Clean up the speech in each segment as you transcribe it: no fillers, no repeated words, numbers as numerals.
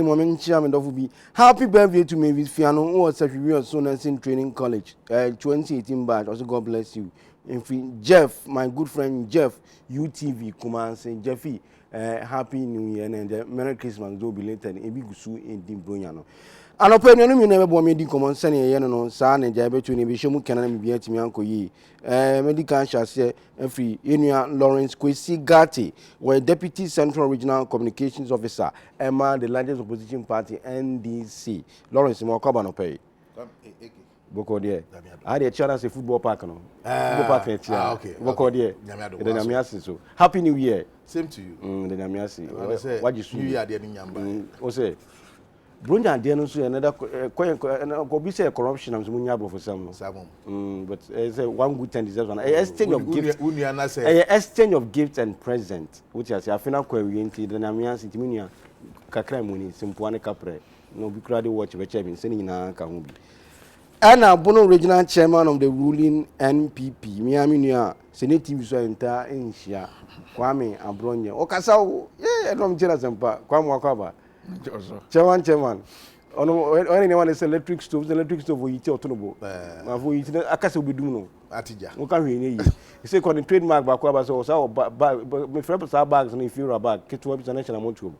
Moment chairman of be happy birthday to Mavis Fiano, who was such a Sonansin Training College, 2018 batch. Also, God bless you. In Jeff, my good friend Jeff, UTV, Kuman, say Jeffy, happy New Year and Merry Christmas, do be later in Bigusu in Dimbroniano. An opinion you never bought me the common sunny yano, son and Jabber to Nivishamu can be at me uncle ye. Medical shall say, free Inuia Lawrence Kwesi Gatti, where Deputy Central Regional Communications Officer, Emma, the largest opposition party, NDC. Lawrence Mokobano pay. Boko dear. I had a chance a football park. No, football park. Okay. Boko dear. So happy New Year. Same to you. The Namiasi. What you see? You are the young say. Brunya Diano, another could be say corruption and Munyabo for some. But it's one good thing deserves an exchange of gifts. Exchange of gifts and presents, which I say, I feel query into the Namias, Timinia, Kakramuni, Simpuane Capre, no be crowded watch which I've been sending in Akamubi. Anna Bono regional chairman of the ruling NPP, Miami, Senate Visuenta in Shia, Kwame Abronia, Okasao, yeah, don't tell us, Kwame Wakaba. Chairman. Anyone is electric stove we eat autonomo. We eat a castle be doing. Atija. We can't really. You say, on the trademark back, my friends are bags and if you're a bag, get to a national motor.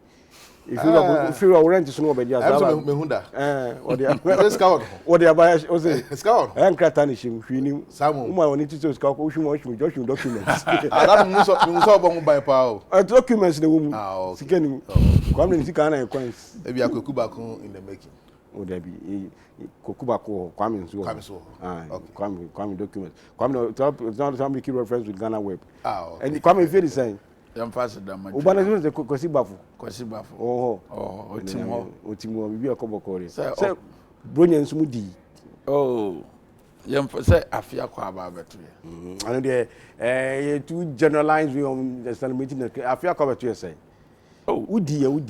If you're a rent to snow, but just or the scout, or the bias was a scout, and Kratanishim, feeling some woman need to scout, which you watch me, Josh, documents. I by power. Documents the woman. Again, Kwame Sikana coins. Maybe I could back in the making. Would there be Kokubako, Kwame, Kwame documents. Kwame, not some key reference with Ghana Web. And Kwame feel the same. Young faster than my Ubana the Kosibafu. Oh, Otimo, we are Kobokori. Say, brilliant smoothie. Oh, young say, I fear Kwaba battery. And there, two generalized view on the celebrating the Afia cover to say. Oh, Woody, oh,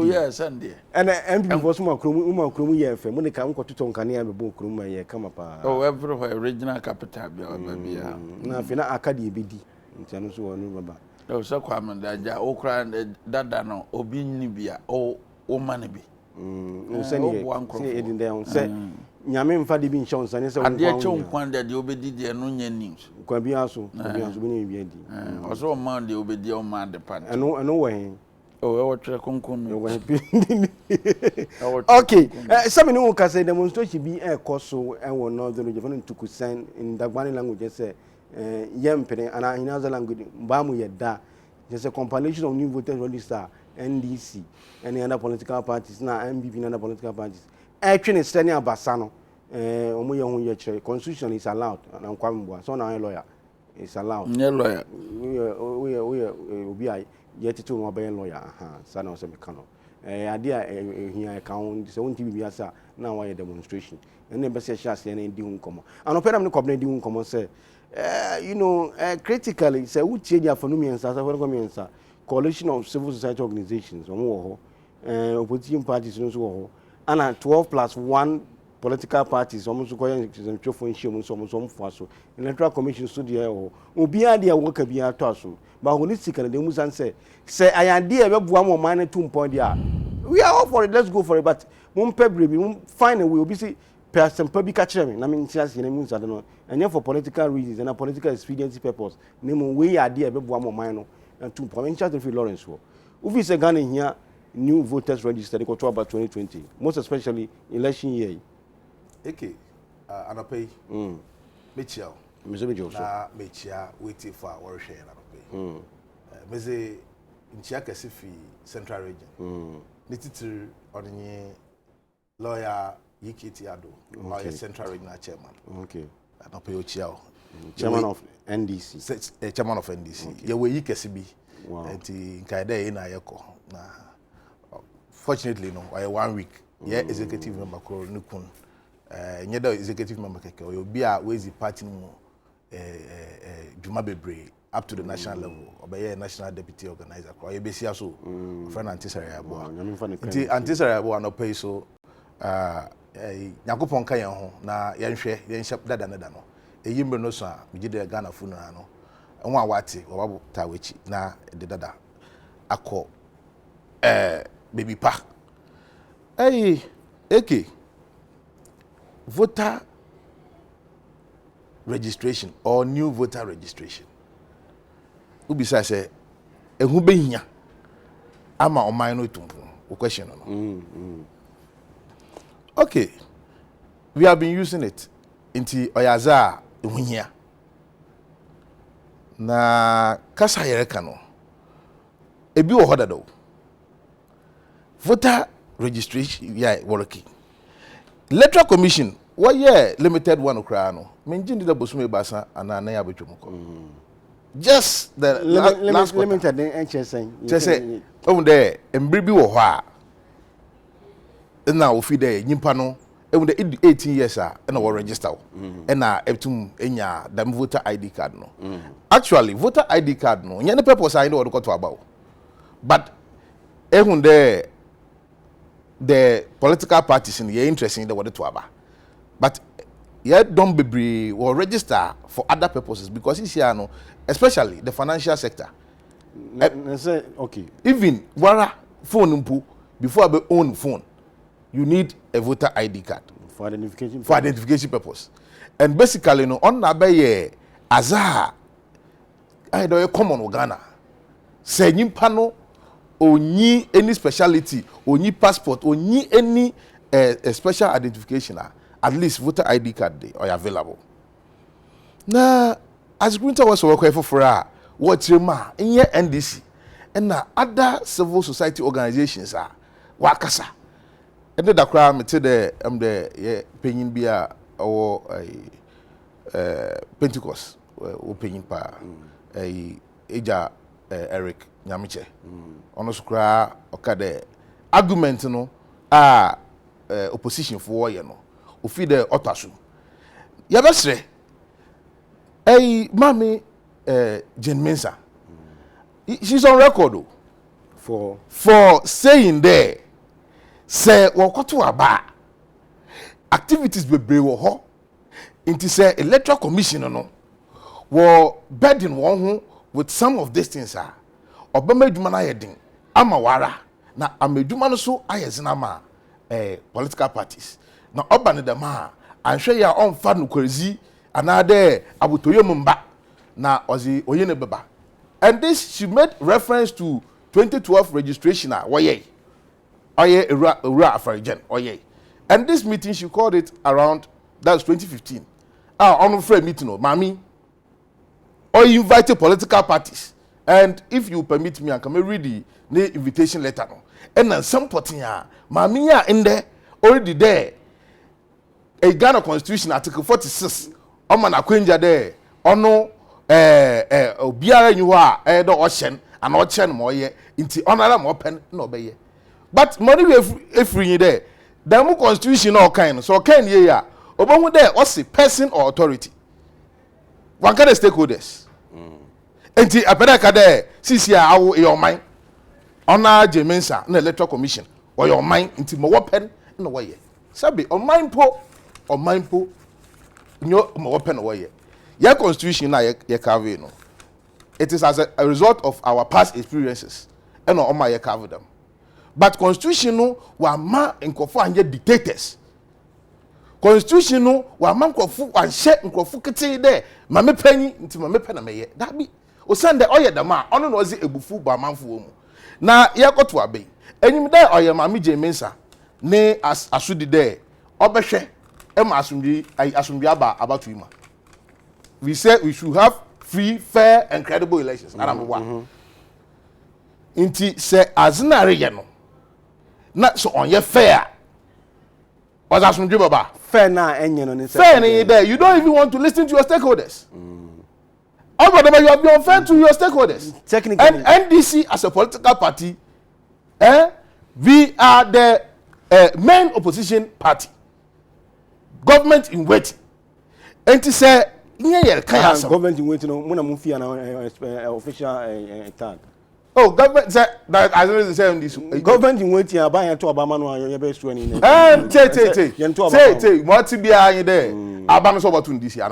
yes, Sunday. And MP was more Krum, yeah, when they come to Tonkania, the book room, come up. Oh, everywhere, original capital, baby. Now, if you're not Academy BD, in Tennessee, or November. No, so Kwame Daja, Okra and Dadano, Obi Nibia, O Manibi. Send one crossing down. Say, Yamin Fadi being shown, and it's a dear chum that the Obedi Nunya news. Quabiaso, also a man the Obedi man the pan. I know way. Oh, our Traconcon. Okay, some in can say demonstration be a coso and will not the region to Kusan in the Bani language, say. Yempene and in other language, Bamu Yada. There's a compilation of new voters register, NDC, and other political parties, now MBP and other political parties. Actually, it's standing up Bassano. Constitution is allowed, and I'm quite so now a lawyer. It's allowed. No lawyer. We are yet to mobile lawyer, son of Semicano. Idea here account, so won't be as now a demonstration. And never say Shas and Indian common. And open the company common say. Critically, say who change for Numians as a coalition of civil society organizations, opposition parties, and 12 plus 1 political parties, almost going to for insurance, almost for so. Electoral Commission studio or be idea work be a tossum. But holistically, the Musan say, I idea one more minor 2 point. We are all for it, let's go for it, but one pebble, we won't find a way, we see. Person public catching. I mean, just in I don't know. And then for political reasons and a political expediency purpose, name we idea about one more minor and 2 points. Just if Lawrence for. If it's a gun in here, new voters registered, they go to about 2020, most especially election year. Okay, and I pay. Mitchell, Mitchell, waiting for our share. And I pay. Mese in Chiakasifi Central Region. Nititu on the lawyer. Ado, or Central Regional Chairman. Okay. And I pay Ochiao. Chairman of NDC. Chairman of NDC. You were Yikesibi. Wow. And Kaide in Ayako. Fortunately, no, I 1 week. Yeah, executive member called Nukun. Neither executive member Keke. You'll be a ways party Jumabebre up to the national level. Or by a national deputy organizer. Or a BCSO. Friend Antisariabo. Antisariabo and pay so. Yakupon Kayan ho na yanhwe yanhyap dada na da no eyimbe no so a megide Ghana fu no ano nwa wate wababo tawechi na de dada akọ baby pa Hey, okay. Voter registration or new voter registration. Ubisa say, "Ehu behinya ama oman no tumpu." O question no. Okay, we have been using it inti oyaza ehuhia. Na kasa yereka no. Ebi wo hoda do. Voter registration working. Electoral Commission, limited one okra no. Menjindi da bosume basa ana na ya betwumuko. Just the last limited NHSN. Say there embribi wo ho a na ofi there nyimpa no the 18 years na wo register wo na etum enya dam voter ID card no. Actually voter ID card no nya ne purpose I know what to about. But the political parties in the interest in the what to about. But don't be or register for other purposes because it's here no, especially the financial sector. Okay. Even wara phone mpu before I own phone, you need a voter ID card for identification. For identification purpose. And basically no on na be azar I do common Ghana. Say nyimpa no onyi any speciality, onyi passport, onyi any special identification at least voter ID card they are available. Na as Greenter was working for what ma in your NDC and na other civil society organizations are wakasa. And the crowd me tell the paying bia or Pentecost paying pa Eja Eric Nyamiche. Ono sukra okade argument no opposition for ye no. Ofi de otasu. Yabesre Mami Jane Mensah. She's on record for saying there say wakoto aba activities bebre wo ho inti say electoral commission no wo burden won ho with some of these things obama adwuma na yedin ama wara na amadwuma no so ayezina ma political parties na obane dem anhwe ya onfa no kwezi anade abutoye mumba na ozi oyene beba. And this she made reference to 2012 registration oye ura afarigen oye. And this meeting she called it around that's 2015 on free meeting no mami or invited political parties. And if you permit me, I can read the invitation letter no. And then some potting mami ya in there already there a Ghana Constitution article 46 oman akwenja there ono obiara nyu a do ochen and ochen mo ye nti onara mo pen na obeye. But money we free there the constitution all kind so kind ye ya obohu there what's person or authority one kind of stakeholders enti apedaka there sisi a awo your mind ona Jemensa na electoral commission or your mind nti mo pen na wo ye sabi on mind po nyo mo pen wo ye. Your constitution na ye carve no. It is as a result of our past experiences and on my carve them. But constitution no wa ma nkofo anye dictators. Constitution no wa ma nkofo wan share nkofo kete there ma me pani nti ma me pena me ye. That be o sande oye da ma ono no ozi ebufu ba manfo mu. Na ye koto abe. Enyim there oye ma me Jemensa ne asudi there obehwe e ma asumbi aba about you ma. We said we should have free, fair, and credible elections. Number one. Inti say azina region. Not so on your fair. Was as from Jibaba. Fair na enye no. Fair there. You don't even want to listen to your stakeholders. But you have been unfair to your stakeholders. Technically. And NDC as a political party, we are the main opposition party. Government in waiting. And to say government in waiting on official tag. Oh, government that I don't say this. Government in waiting about to Obama no your best one in. Say what to be there. Abama so about this year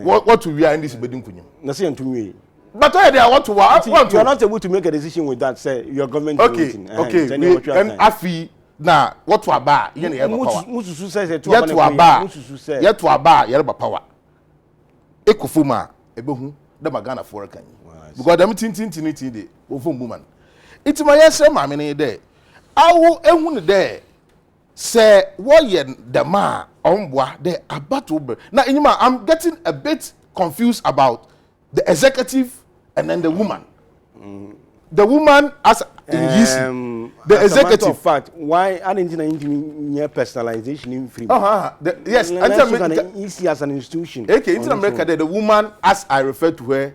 what to we are in this bedin kunyum. Na say ntumwe. But they are what to you are not able to make a decision with that say your government okay, in waiting. Okay. And afi na what to aba ye na ye power mususu say to aba yet to aba ye power ekofuma ebehu da magana for kan because dem tintintiniti de ofom buman itima yesre maame ne de awo ehu ne de say wo ye the ma onboa de abato na enyima I'm getting a bit confused about the executive and then the woman. The woman as in the as executive. a matter of fact, why aren't you personalization in free? Yes, easy as an institution. Okay, in America, the woman, as I refer to her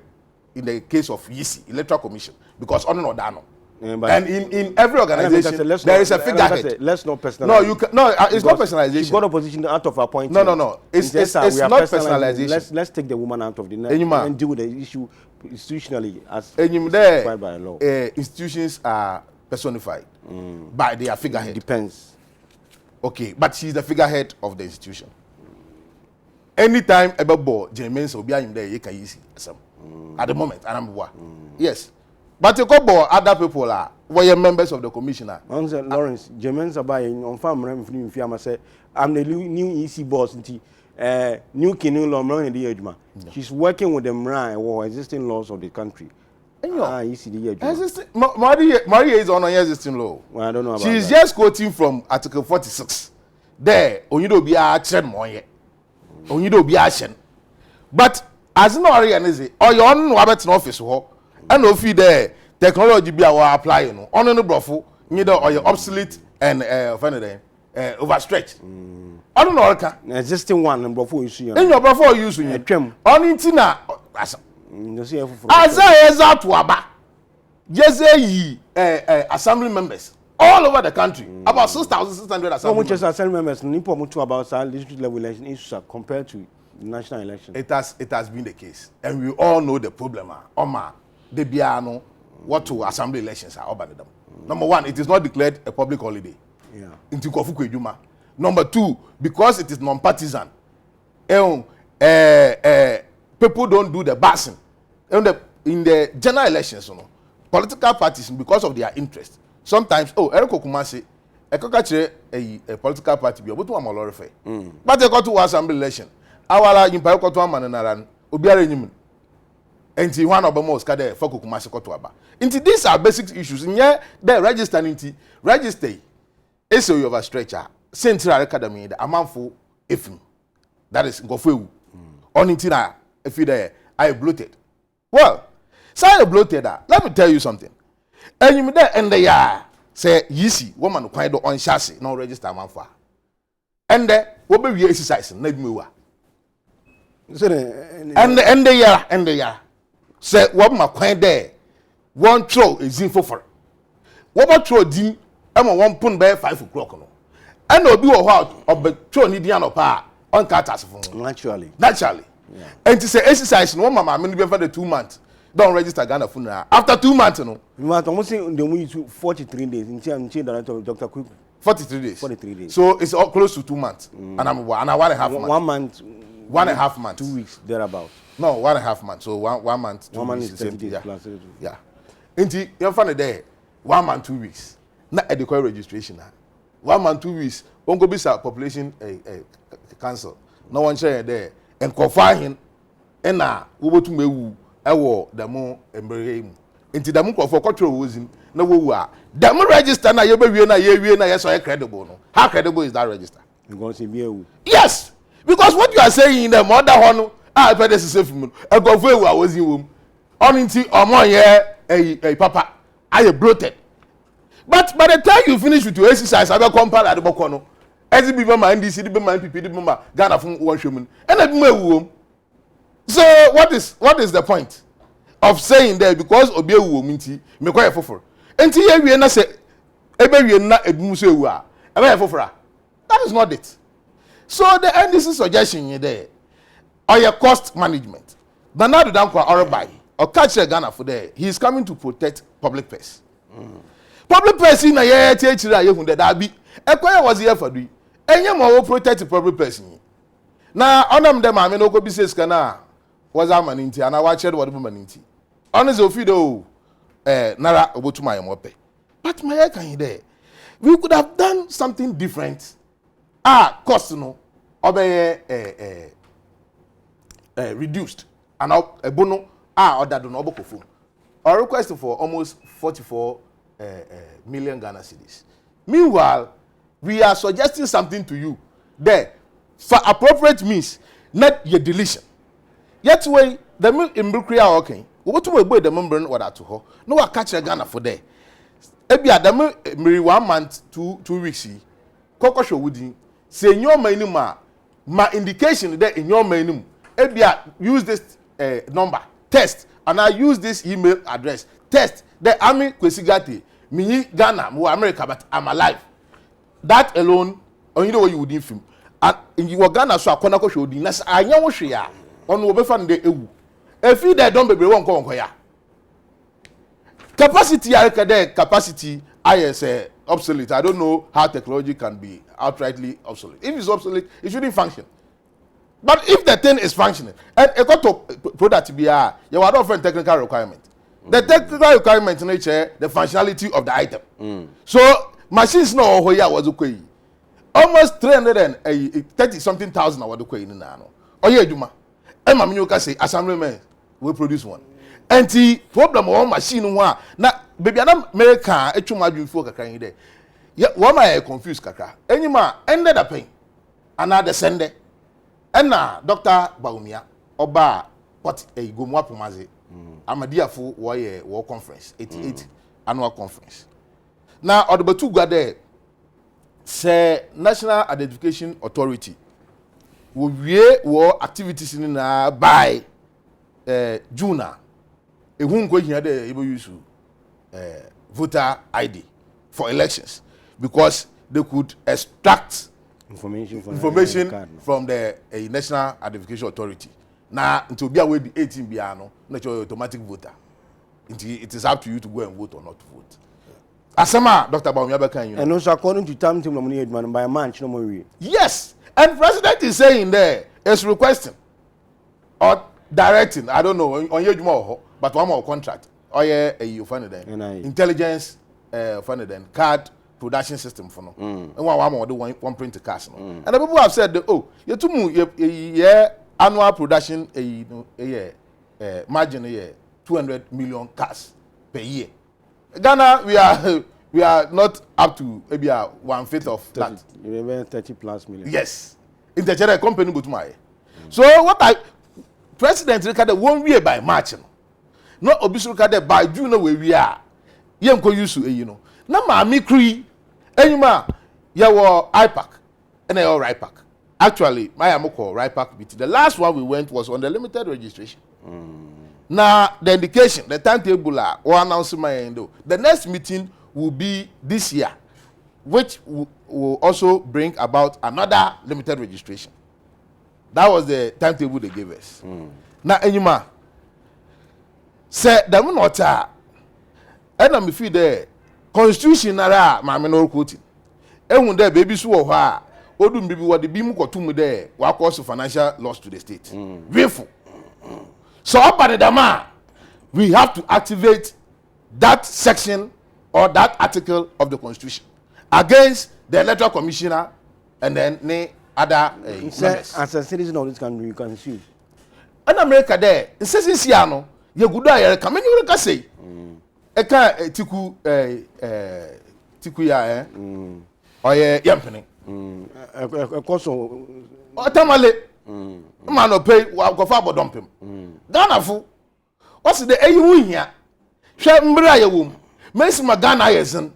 in the case of EC, Electoral Commission, because on or down. And in every organization, there is a figurehead. Let's not personalize. No, you can, no, it's not personalization. She got a position out of appointment. No. It's not personalization. Let's take the woman out of the net and deal with the issue institutionally as required by law. Institutions are personified by their figurehead. It depends. Okay, but she's the figurehead of the institution. Anytime a board, James will be there, you can easy at the moment. Yes. But a couple other people were members of the commissioner. Lawrence, James Abai on farm revenue Fiamma said, I'm the new EC boss new Kinu Lomron in the Ejma. She's working with the MRA or existing laws of the country. EC the Ejma. Maria is on existing law. Well, I don't know about she's that. Just quoting from Article 46. There, Onido be action moye. Onido be action. But as no Ariane or your own Robert's office and no fee there technology be our applying on no brofo neither or your obsolete and overstretched. I don't know existing one before you see in your before using a trim on intina as to aba ye assembly members all over the country about 6,600 assembly members nipo to about district level election issues compared to national election. It has been the case and we all know the problem the biano what to assembly elections are over them. Number one, it is not declared a public holiday. Yeah. Into Kofuku Ejuma. Number two, because it is non-partisan. People don't do the basing. In the general elections, political parties, because of their interest, sometimes Eriko Kumasi, a political party be able to amolorife. But they got to assembly election. Awala impare ko to amananaran obiara enyim. Enti one of the most kade foko kumase ko to aba. Enti these are basic issues. Nye the register enti register eso you overstretcher Central Academy the amanfo efim. That is ngofewu. On enti na efi there I bloated. Well, say bloated let me tell you something. Enyim there and the ya say yisi woman kwan do on chassis no register amanfo. And there wo be we exercise na bi mewa. And the year say what my coin there one throw is info for what throw dim and one pun by 5 o'clock no and no do a what of the throw need no pa on catas naturally yeah. And to say exercise no mama me be for the 2 months don't register Ghana funeral after 2 months no you want almost say the we 43 days in director Dr. Quick 43 days 43 days so it's all close to 2 months and I'm 1.5 months 1.5 months 2 weeks thereabout. No, 1.5 months. So 1 month, 2 1 month weeks. is 30 days plus. Yeah. Inti, you're funny there. 1 month, 2 weeks. Not adequate registration. 1 month, 2 weeks. Won't go be population council. No one share there. And confine and now we go to me. I will the more embrace. Inti the more for control was in no woo. The more register na you be na yes or credible. No. How credible is that register? You going to be yes. Because what you are saying in the mother honor, I better say for me. I go for I was in womb. On into a papa. I bloated. But by the time you finish with your exercise, I will compare at the Bokono. As it be my NDC, the my PP, the mama, Ghana from one human. And at my womb. So what is the point of saying that because Obi wominti, me quite for. Until we are not say, ebe we not a musewa. That is not it. So the NDC suggestion is there. Or your cost management. But now the down or buy or catch a Ghana for there. He is coming to protect public purse. Public purse in a year that be a choir was here for do. And you will protect the public purse. Now on them I mean no go business kana was a man into and I watched what woman into. Honest of you nara obotu my mope. But my head can there. We could have done something different. Cost no, reduced, and a bono ordered on Obokofu. Our request for almost 44 million Ghana cedis. Meanwhile, we are suggesting something to you there for appropriate means, not your deletion. Yet, way the milk in Brukria, okay, what to avoid the member or that to her. No, I catch a Ghana for there. Ebia the milk 1 month, 2 weeks. Coco show woody say in your minimum, my indication that in your minimum. Ebia use this number, test, and I use this email address, test. The army kwesigati, me Ghana, mo America, but I'm alive. That alone, you know what you would give him. And in your Ghana, so I can't show the next. I know what you are. On will be found the EU. If you don't be wrong, go on. Capacity, capacity, I say obsolete. I don't know how technology can be outrightly obsolete. If it's obsolete, it shouldn't function. But if the thing is functioning, and a got to product be you are offering technical requirement. The technical requirement in nature, the functionality of the item. So machines no where was okay. Almost 330 something thousand was okay in nano. Oh yeah, Juma. Emma Minuka say assemblyman will produce one. And the problem on machine one na baby an America a chuma dream for kakra there. Yeah, why am I confused kakra? Any man ended up paying another sender. And now Dr. Baumia Oba what a gomwa pomaze. Amadia for war conference, 88 annual conference. Now, or the two got there, say National Identification Authority will be war activities in by June. A whom going here they use voter ID for elections because they could extract information from the National Identification Authority. Now, to be away the 18 biano, not your automatic voter. It is up to you to go and vote or not to vote. Asama, Dr. Baumia, and also according to time to nominate man by a man, no more. Yes, and President is saying there is requesting or directing. I don't know on your more, but one more contract. Oh yeah, you find it then. Intelligence, find it then. Card production system for no. And one more do one print to cast. And the people have said, oh, you too, yeah. Annual production margin a year 200 million cash per year. Ghana we are not up to maybe 1/5 of that. 30 plus million. Yes, in the general company but my. So what I President Ricardo 1 year by March. No obisu Ricardo by June where we are. Yem ko use you know. Na ma mi kri enyuma ya wo IPAC and all RIPAC. Actually, my amoko RIPAC, the last one we went was on the limited registration. Now, the indication, the timetable, or announcement, the next meeting will be this year, which will also bring about another limited registration. That was the timetable they gave us. Now, anymore, say the monota, and I'm feel the constitution, my menor quoting. And when there baby so Odum bibi what the bimu kotumu there will cause financial loss to the state. Grateful. So up at the dama, we have to activate that section or that article of the Constitution against the Electoral Commissioner and then the other members. As a citizen of this country, you can sue. In America there, in Siciliano, you good day, come in you can say. Eka tiku ya or yamping. A course of Tamale, man, no pay while go far dump him. Ghana fu. What's the AU here? Shall Mbraya womb. Messi Magana isn't.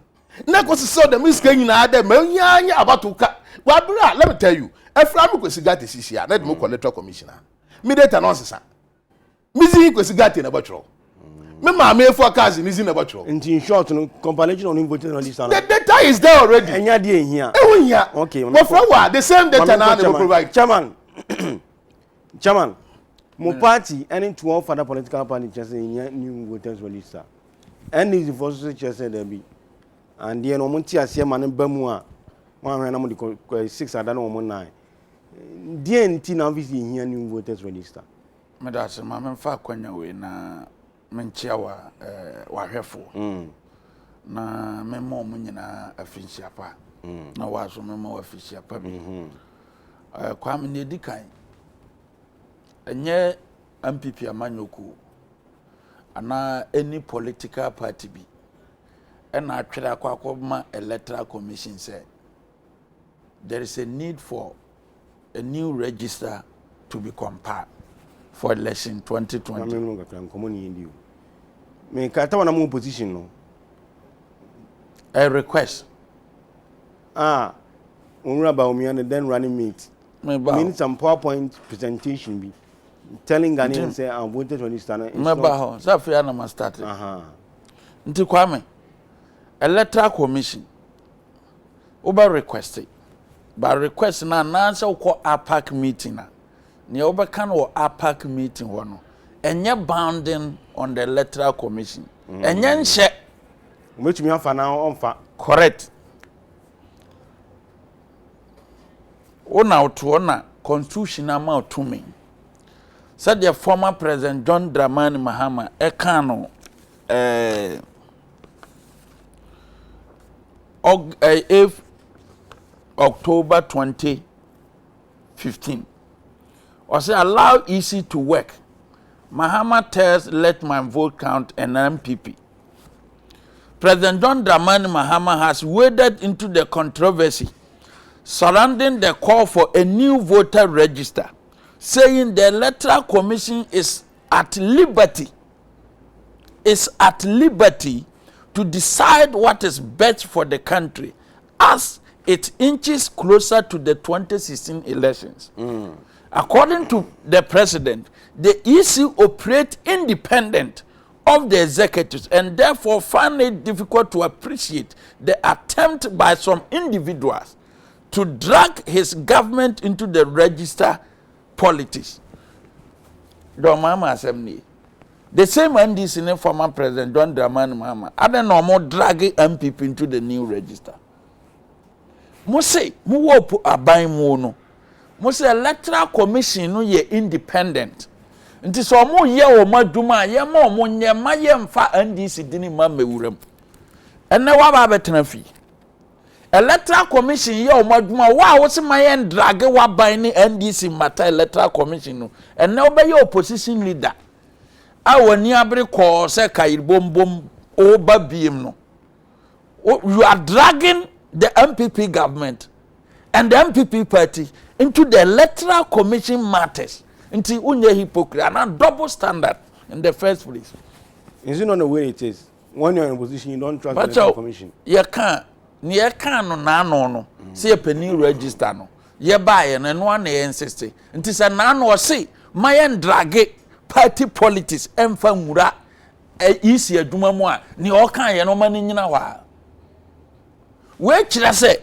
Nekos saw the Miss Kenyan ada Menya about to cut. Well, let me tell you, a Flamu Cosigati is here, let me call Electoral Commissioner. Midate announces. Missy Cosigati in a bottle. Mamma, me for cousin is in a bottle. In short, compilation on voting on this. The data is there already. And you're here. Okay. Well, for what? The same data now they will provide. Chairman. Chairman. My party, any 12 other political parties just in new voters register. And is the forces just said there be. And the Nomonti as a man in Bermuda, 106, I don't know, 9. DNT now visiting here new voters register. Madam, I'm far when you na menchiawa wahefo na memo mu nyina afinhyia pa na waso memo afinhyia pa bi kwam ne dikan enye MPP amanyoku ana any political party bi ena atwere akwakoma electoral commission say there is a need for a new register to be compiled for election 2020. Me kata wana mu position no. A request. Unraba and then running mate. Mean some PowerPoint presentation be telling Ghanaians say I voted for this time. Remember, Zafia na start. Nti kwame electoral commission oba requested. But request na answer ko APAC meeting na. Ne oba kan wo APAC meeting ho no. Enye bounding on the electoral commission. Enye nhye. Umetumi afa na onfa. Correct. Ona constitution ama otumi. Said the former president John Dramani Mahama ekano October 2015. Or say allow EC to work. Mahama tells let my vote count an MPP. President John Dramani Mahama has waded into the controversy surrounding the call for a new voter register, saying the Electoral Commission is at liberty to decide what is best for the country as it inches closer to the 2016 elections. According to the president, the EC operate independent of the executives and therefore find it difficult to appreciate the attempt by some individuals to drag his government into the register politics. The same NDC former president John Dramani Mahama, I don't know more dragging MPP into the new register. Mose, mu wopu aban mu no. Mose electoral commission no ye independent. Nti so mo ye o maduma ye ma mo nye ma ye mfa NDC dini ma mewuram. Enne wa ba betena fi. Electoral commission ye o maduma wa wo se ma ye drage wa ban ni NDC mata electoral commission no. Enne oba ye opposition leader. A woni abre ko se kayirbombom o ba biem no. You are dragging the MPP government and the MPP party into the electoral commission matters. Into unye hypocrite and double standard in the first place. Is it not the way it is? When you're in a position, you don't trust the electoral commission. You can't. You can't no. See a penny register no. You buy and one insist. It is a nano say my drag party politics emfamura easy aduma mo a ni o kan ye no mani nyina wa. We kire say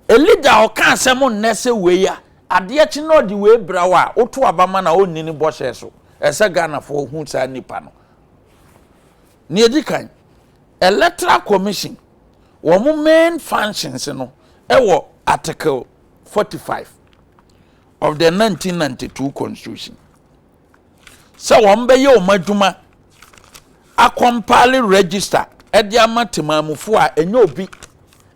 a leader o kan say mo nese we ya ade chi no di we brawa oto abama na onni ni boshe so ese Ghana for hu sa nipa no ni edikan electoral commission wo mo main functions no e article 45 of the 1992 constitution. So one be yo maduma a compile register ediama timamufu a enye obi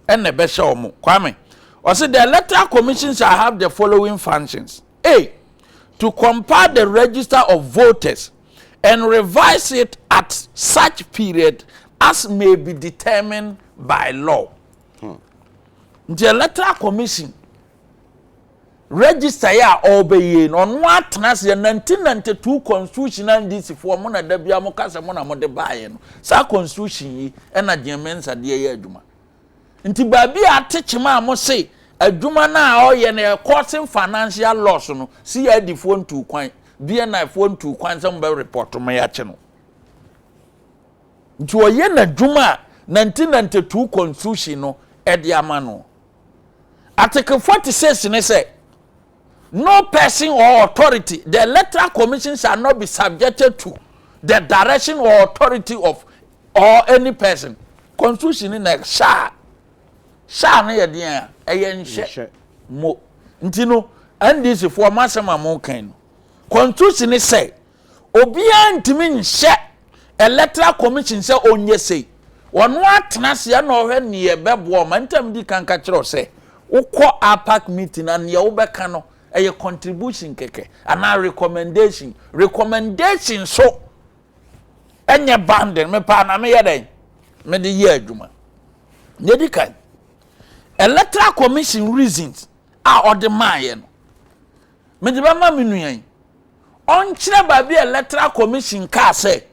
ene be sha omo kwame or say the electoral commission shall have the following functions: A, to compile the register of voters and revise it at such period as may be determined by law. The electoral commission register ya obey on what nas the 1992 constitution and this for mona da bia mo kasa mona mo de bae no sa constitution yi e na jemensa de ye adwuma nti baabi atechema mo say adwuma na oye na causing financial loss no see ya di phone to kwan bia na phone to kwan some be report me ya che no nti oye na adwuma 1992 constitution no e de ama no article 46 ne say no person or authority, the electoral commission shall not be subjected to the direction or authority of or any person. Constitution in like sha na yedian eyenhye mo ntino and this for masema mo kan. Constitution say obia ntimi nhye electoral commission say onye say One what Nasia no when ye bebo mantam di kan kachiro say. Uko APAC meeting and ye ubekano a contribution keke. And a recommendation. Recommendation so enye banden me pa na me yeden. Me de ye adwuma. Yedi kan. Electoral Commission reasons are or the mayen. Me de ba ma me nuan. On chire ba bi Electoral Commission ka say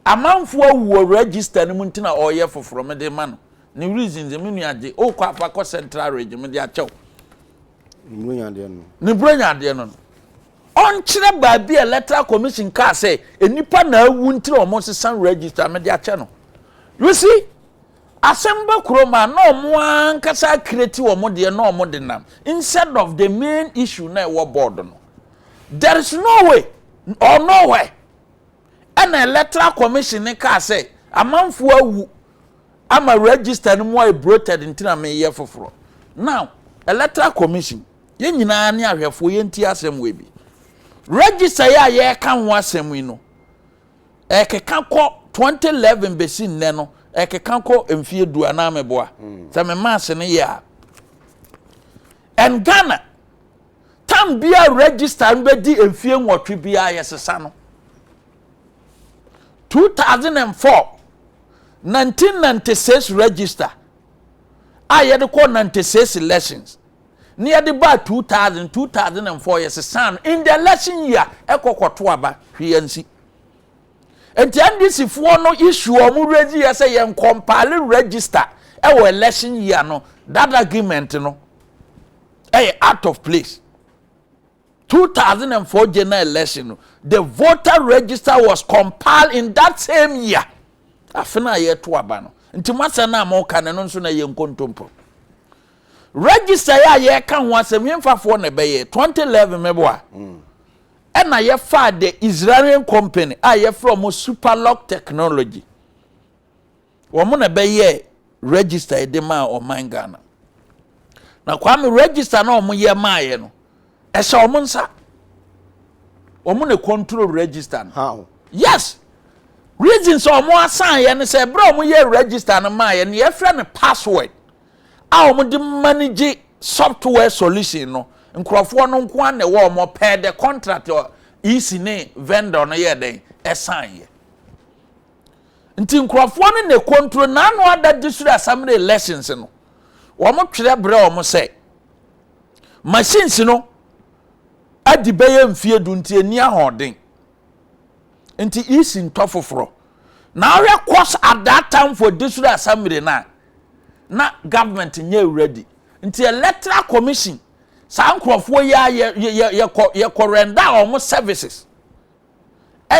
amanfo awu register ni muntina oye foforo me de man. Ni reasons me nua de o kwa pa central region me de achew. Ni bronya de no. On chire ba bi Electoral Commission ka say enipa na awu ntira omo sesan register me de ache no. You see, Assemble Kroma no more kasa create omo de no omo de nam instead of the main issue na e board no. There is no way or nowhere an Electoral Commission ne ka say amanfo awu ama register no more bloated ntina me ye foforo. Now Electoral Commission ye nyina ne ahwefo ye nti asem we bi register ya ye ka ho asem yi no ekeka ko 2011 besi nne no ekeka ko emfie du ana meboa se me mass ne ya and Ghana tam bia register be di emfie nwotwe bia yesesa no 2004 1996 register ayede ko 96 elections near the bar 2004 yes san in the election year ekokoto aba hwiansi enti NDC fo no issue omu regi yes yen compile register e election year no that agreement no out of place 2004 general election the voter register was compiled in that same year afina ye to aba no nti masa na mo ka ne no nso na ye nkontompo register ya ye ka ho asem hemfafo na be ye 2011 meboa na ye fa the Israeli company ye from Superlock technology wo mo na be ye register de ma o man Ghana na kwa me register na o mo ye ma ye no e sha o mo nsa o mo na control register no how yes reasons o mo asan ye ne say bro mo ye register no ma ye ne ye fra ne password a mo de manage software solution no nkrofo no nko an wo mo pay the contract easy ne vendor no ye den esan ye nti nkrofo no ne control na no ada district assembly elections no wo mo twere bre wo mo say machines no adi beye mfie du nti eni ahoden nti easy ntofoforo na we course at that time for district assembly na government nye ready nti Electoral Commission sa nkrofo ye korenda omo services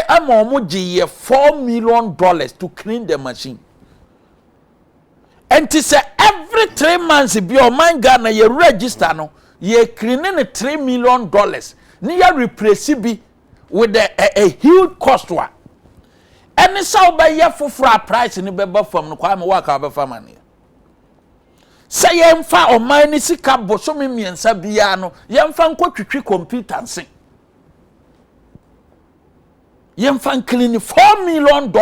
ama omo giye $4 million to clean the machine and say every 3 months bi o man Ghana ye register no ye cleaning $3 million ni ye replace bi with a huge cost wa any so ba ye fofora price ni beba fam no kwa me wa ka ba fam ane say yemfa o man ni sika boso me miensa bia no yemfa nkotwitwi computer nse yemfa clean $4 million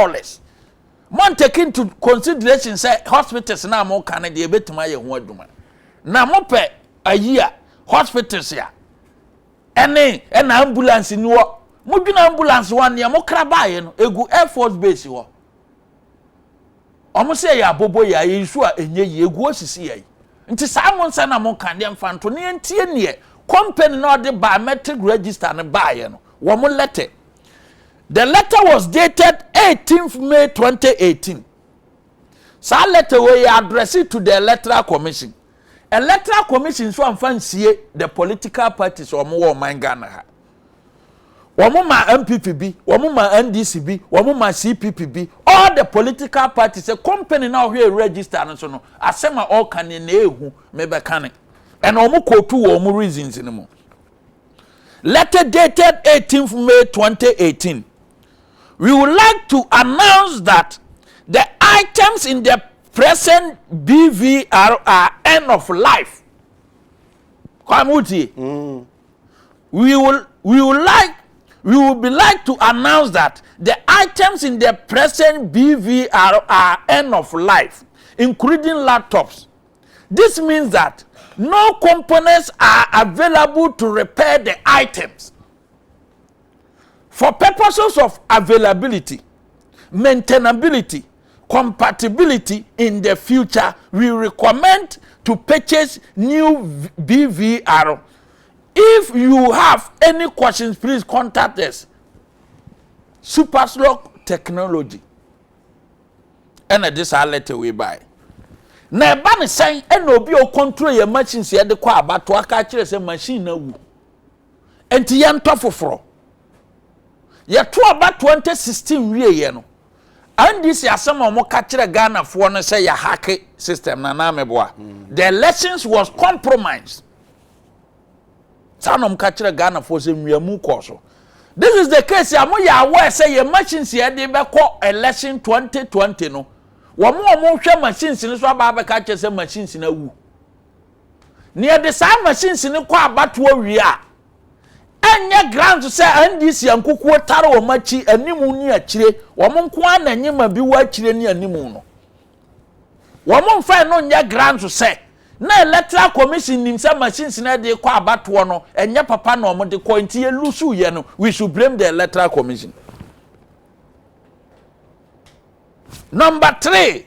man take into consideration say hospitals na mo kan de betima ye ho aduma na mo pe ayia hospitals ya ene ambulance ni wo mo dwuna ambulance wan ye mo kra baaye no egu Air Force base wo omo se ya bobo ya yesu a enye ye egu osisi ye nti sa mo nsa na mo kan de mfanto ne ntie ne company no de biometric register ne baaye no wo mo letter. The letter was dated 18th May 2018. Sa letter we address it to the Electoral Commission. Electoral Commission so amfansie the political parties omo wo man Ghana ha. Womo ma MPPB, womo ma NDCB, womo ma CPPB, all the political parties a company now here register no so no asema all kan na ehu mebe kan. And omo kotu omo reasons ni mo. Letter dated 18th May 2018. We would like to announce that the items in the present BVR are end of life. We we would be like to announce that the items in the present BVR are end of life, including laptops. This means that no components are available to repair the items. For purposes of availability, maintainability, compatibility in the future, we recommend to purchase new BVR. If you have any questions, please contact us. Superslog Technology. And this I let we buy. Na ba ne san e na obi o control your machines ye de kwa abato aka kire se machine na wu. Enti ye nto foforo. Ye to abato 2016 wie ye no. And this asem o mo ka kire Ghana fo no say ya hack system na na meboa. The elections was compromised. Sanom ka kire Ghana fo say miamu koso. This is the case ya mo ya aware say your machines ye de be ko election 2020 no. Womo hwe machines ni so aba ka kire machines na wu. Ne de sa machines ni kwa abato wi a enye grant say NDC ankuku tare wo machi animu ni akire womo nko ananyima bi wa akire ni animu no. Womo mfa no nya grant say na electoral commission nim say machines na de kwa abato no enye papa na omo de ko nti ye lusu ye no, we should blame the electoral commission. Number 3,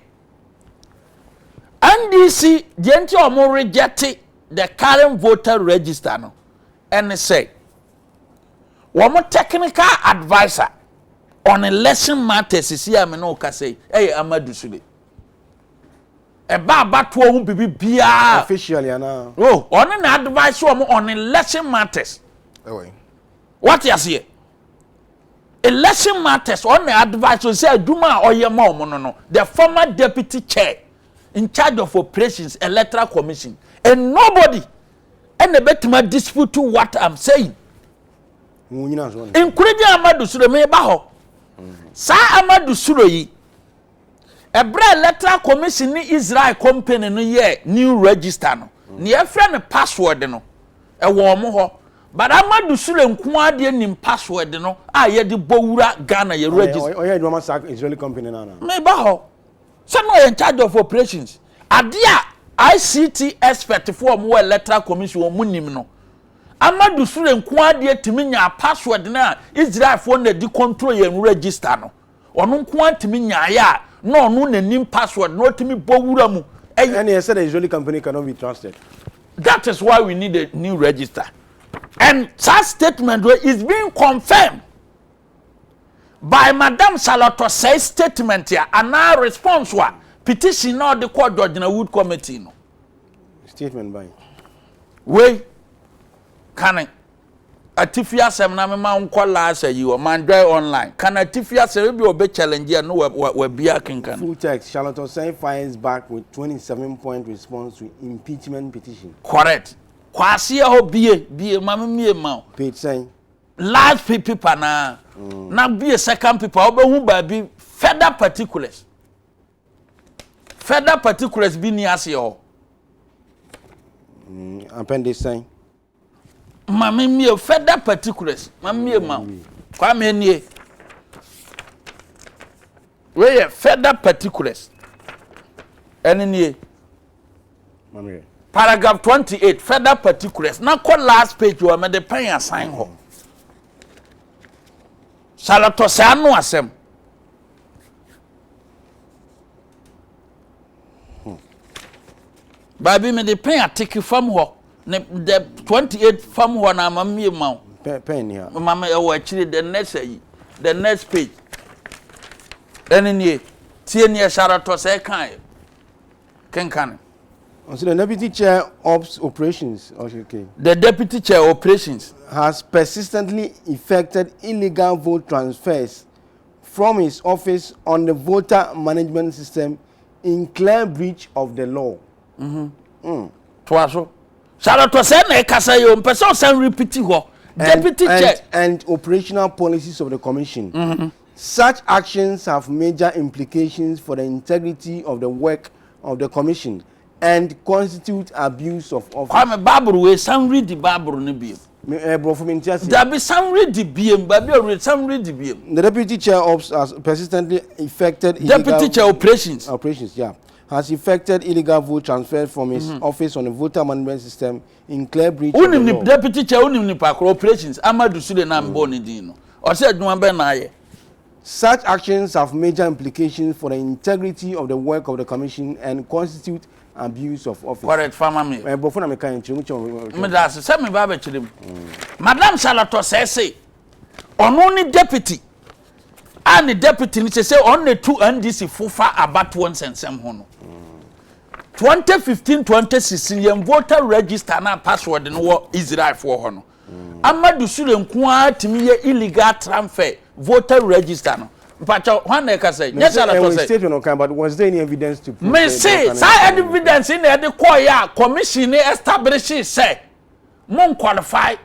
NDC genti omo reject the current voter register no and say womo technical advisor on election matters is here me no ka say Amadu Sule e ba bato hu bibi bia officially ana on na advice womo on election matters what you say election matters on the advice so say aduma oyema omo no the former deputy chair in charge of operations electoral commission and nobody and the betima dispute to what I'm saying including Amadu Sule me ba ho sa Amadu Sule yi ebra electoral commission ni Israel company no ye new register no ne e friend password no e wo mo ho. But Amadu Sule nko ade nim password no a ye de bowura Ghana ye register. Oya do ma sack Israeli company na. Me ba ho. Say no in charge of operations. Ade a ICT expert for mo electoral commission mo nim no. Amadu Sule nko ade timi nya password na Israel for na di control ye register no. Ono nko atimi nya ya no ono na nim password no timi bowura mu. And he said the Israeli company cannot be trusted. That is why we need a new register. And that statement is being confirmed by Madam Saloto says statement here and now response wa petition now the court judge in a Wood committee no statement by we can atifia sem na me ma unko la say you man joy online can atifia sem be obe challenge no we bia kinkan full text Saloto say fires back with 27-point response to impeachment petition. Correct. Kwasi ho bie mama mie ma page saying large paper na na be a second paper obehu ba bi further particulars bi ni ase ho appendix saying mama mie further particulars mama mie ma kwa me nie we further particulars ene nie mama paragraph 28 further particulars na call last page we me the pen assign ho Saloto say anu asem baby me the pen atiki fam ho the 28 fam ho na mamie ma pen here mama e wo akiri the next page enenie tie ne Saloto say kan so the deputy chair ops operations okay. The deputy chair operations has persistently effected illegal vote transfers from his office on the voter management system in clear breach of the law. Twaso. Saloto say na kasa yo person say repeat ho. Deputy chair and operational policies of the commission. Such actions have major implications for the integrity of the work of the commission, and constitute abuse of office. Kwame Bible we some read the Bible no be. There be some read the BM, but some read the BM. The deputy chair ops has persistently effected deputy chair operations. Yeah. Has effected illegal vote transfer from his office on the voter management system in clear breach of the law. Deputy chair operations. Amadu Sude na mboni dino. O se adwuma be na aye. Such actions have major implications for the integrity of the work of the commission and constitute abuse of office. Correct, farmer me. Before I can me da se me ba be chirem. Madam Salato say only deputy and the deputy ni say on the two NDC fufa about one sensem ho no. 2015-2016 yem voter register na password no Israel for ho no. Amadu Sule nko atimi ye illegal transfer voter register no. Mpacho when they can say yes Salato say statement okay, but was there any evidence to prove? Me say evidence in the call ya commission establish say mon qualify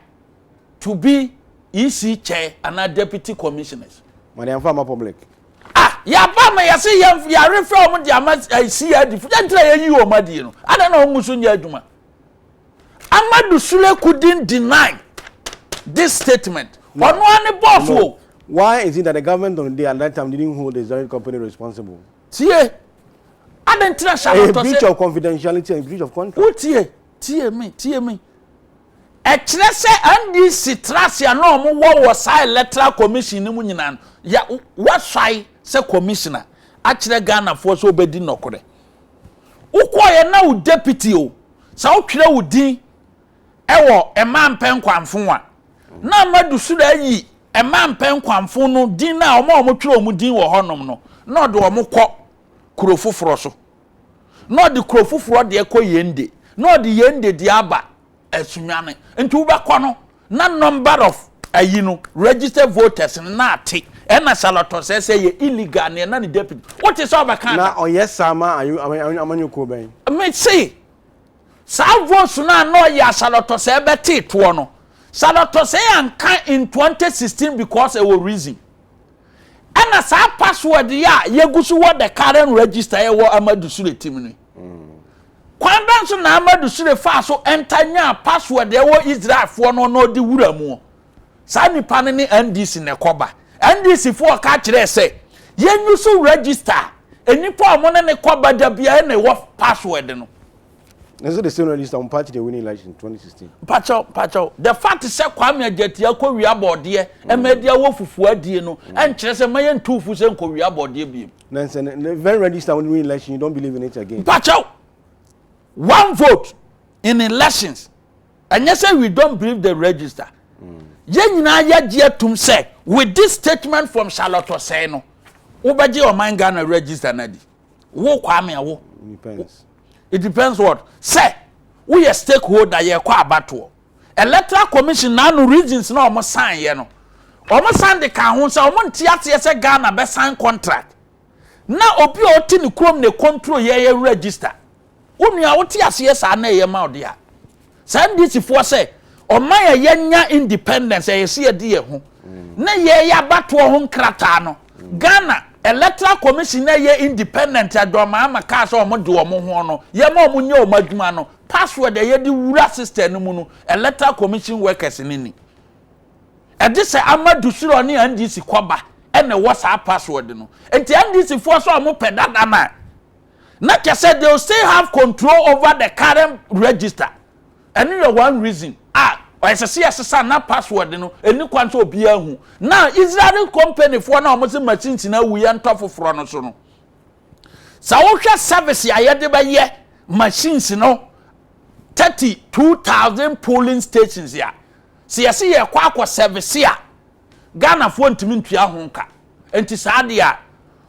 to be EC chair and deputy commissioners. Madam Farmer public. Ya ba me ya say ya reform the amount I see ya different you o madi no. I don't know musu nya aduma. Amadu Sule couldn't deny this statement. Ono ani boss wo. Why is it that the government on the day at that time didn't hold the Israeli company responsible? Tie. I don't trust a breach of confidentiality and breach of contract. Who tie me. Ekire se NDC trasia no mo wo sa electoral commission ni mu nyina ya what sai se commissioner akire Ghana for so obedi nokore ukoye na u deputy o sa utwere udin ewo emampen kwamfo a na Amadu Sule yi emampen kwamfo no din na omo twere omu din wo honom no na de omo kọ kurofoforo so na de kurofoforo de ekọ yende na de yende de aba esunyane nti wo bekọ no na number of ayino registered voters na ate ena Salato say ye illegal na the deputy what is over can na oyes sama amanyu ko ben me say sa votes na no ya Salato say beti to no Salato say anka in 2016 because it was reason ena sa password ya yegusu what the current register ye wo Amadu Sule team ni kwanda so na Amadu Sule fa so entanya password ye wo Israel for no di wura mu sa nipa ne NDC ne koba NDC for ka kire say yenyusu register enipa mo ne koba da bia ne wo password no. Is it the same register on party the winning election in 2016? Pacho the fact is say Kwame Adekye ko wi abode e media wo fufu adie no en kire say mayen tufu say ko wi abode bi. Nancy the very register when winning election you don't believe in it again. Pacho one vote in elections and you say we don't believe the register. Yenyina ya tum say with this statement from Salato say no obaje o man Ghana register na di wo Kwame awo depends. It depends what say we a stakeholder ye kwa abato electoral commission na no reasons na omo sign ye no omo sign de kan ho say omo ntiate say Ghana be sign contract na obi o ti ni krom ne control ye register onua wo ti ase sa na ye ma ode a say this for say Oma ye nya independence ye se edi ye ho na ye ya bato ho nkrata no Ghana Electoral Commission na ye independent adoma amaka so omo de omo ho no ye ma omo nya omo adwuma no password ye di wura system no mu no Electoral Commission workers ni e de se Amadu Sule ni NDC kwaba e na whatsapp password no enti NDC for so omo pedada na kese they will still have control over the current register and you one reason I say na password no eni kwanto obi ahu na Israeli company for na omo se machines na wu ya ntofoforo no so no sa wo hwe service ya ye de ba ye machines no 32,000 polling stations ya se ye se ye kwa service ya Ghana fo ntimi ntua ho nka enti sa de ya